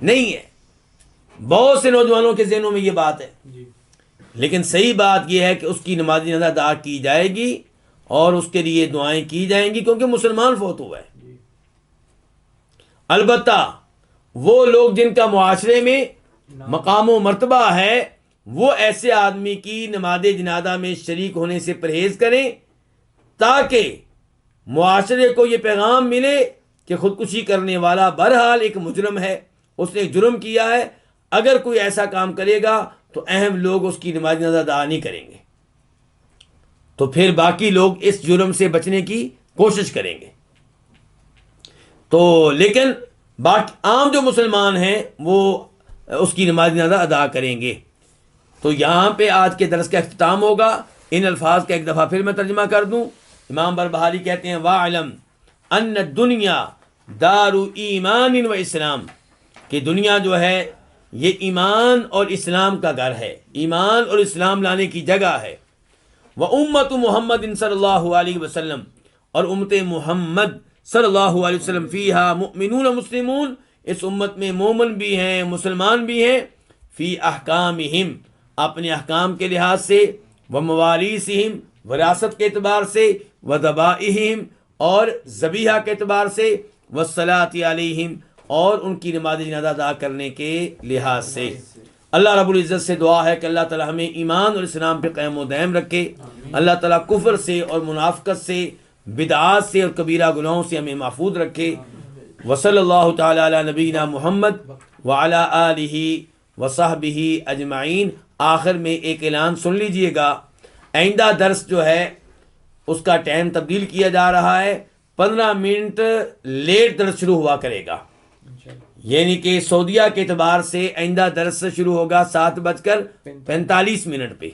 نہیں ہے، بہت سے نوجوانوں کے ذہنوں میں یہ بات ہے، لیکن صحیح بات یہ ہے کہ اس کی نماز جنازہ ادا کی جائے گی اور اس کے لیے دعائیں کی جائیں گی کیونکہ مسلمان فوت ہوا ہے۔ البتہ وہ لوگ جن کا معاشرے میں مقام و مرتبہ ہے وہ ایسے آدمی کی نماز جنازہ میں شریک ہونے سے پرہیز کریں تاکہ معاشرے کو یہ پیغام ملے کہ خودکشی کرنے والا بہرحال ایک مجرم ہے، اس نے ایک جرم کیا ہے، اگر کوئی ایسا کام کرے گا تو اہم لوگ اس کی نماز جنازہ ادا نہیں کریں گے، تو پھر باقی لوگ اس جرم سے بچنے کی کوشش کریں گے۔ تو لیکن باقی عام جو مسلمان ہیں وہ اس کی نماز جنازہ ادا کریں گے۔ تو یہاں پہ آج کے درس کا اختتام ہوگا۔ ان الفاظ کا ایک دفعہ پھر میں ترجمہ کر دوں۔ امام بربہاری کہتے ہیں وَاعْلَمْ أَنَّ الدُّنْيَا دَارُ ایمان و اسلام، کہ دنیا جو ہے یہ ایمان اور اسلام کا گھر ہے، ایمان اور اسلام لانے کی جگہ ہے۔ وَأُمَّةُ مُحَمَّدٍ صلی اللہ علیہ وسلم، اور امت محمد صلی اللہ علیہ وسلم فیہا مؤمنون مسلمون، اس امت میں مومن بھی ہیں مسلمان بھی ہیں، فی احکامہم، اپنے احکام کے لحاظ سے، ومواریثہم، وراثت کے اعتبار سے، وذبائحہم، اور ذبیحہ کے اعتبار سے، والصلاۃ علیہم، اور ان کی نماز جنازہ ادا کرنے کے لحاظ سے۔ اللہ رب العزت سے دعا ہے کہ اللہ تعالی ہمیں ایمان اور اسلام پہ قائم و دائم رکھے، اللہ تعالی کفر سے اور منافقت سے، بدعات سے اور کبیرہ گناہوں سے ہمیں محفوظ رکھے۔ وصلی اللہ تعالی علی نبینا محمد وعلی آلہ وصحبہ اجمعین۔ آخر میں ایک اعلان سن لیجئے گا، آئندہ درس جو ہے اس کا ٹائم تبدیل کیا جا رہا ہے، 15 منٹ لیٹ درس شروع ہوا کرے گا، یعنی کہ سعودیہ کے اعتبار سے آئندہ درس شروع ہوگا 7:45 پہ،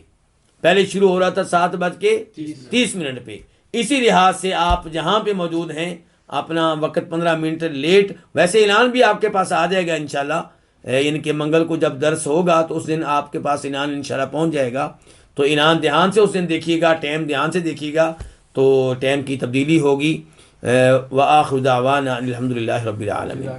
پہلے شروع ہو رہا تھا 7:30 پہ۔ اسی لحاظ سے آپ جہاں پہ موجود ہیں اپنا وقت 15 منٹ لیٹ، ویسے اعلان بھی آپ کے پاس آ جائے گا انشاءاللہ، یعنی کہ منگل کو جب درس ہوگا تو اس دن آپ کے پاس اعلان انشاءاللہ پہنچ جائے گا، تو اعلان دھیان سے اس دن دیکھیے گا، ٹائم دھیان سے دیکھیے گا، تو ٹائم کی تبدیلی ہوگی۔ وآخر دعوانا الحمدللہ رب العالمین۔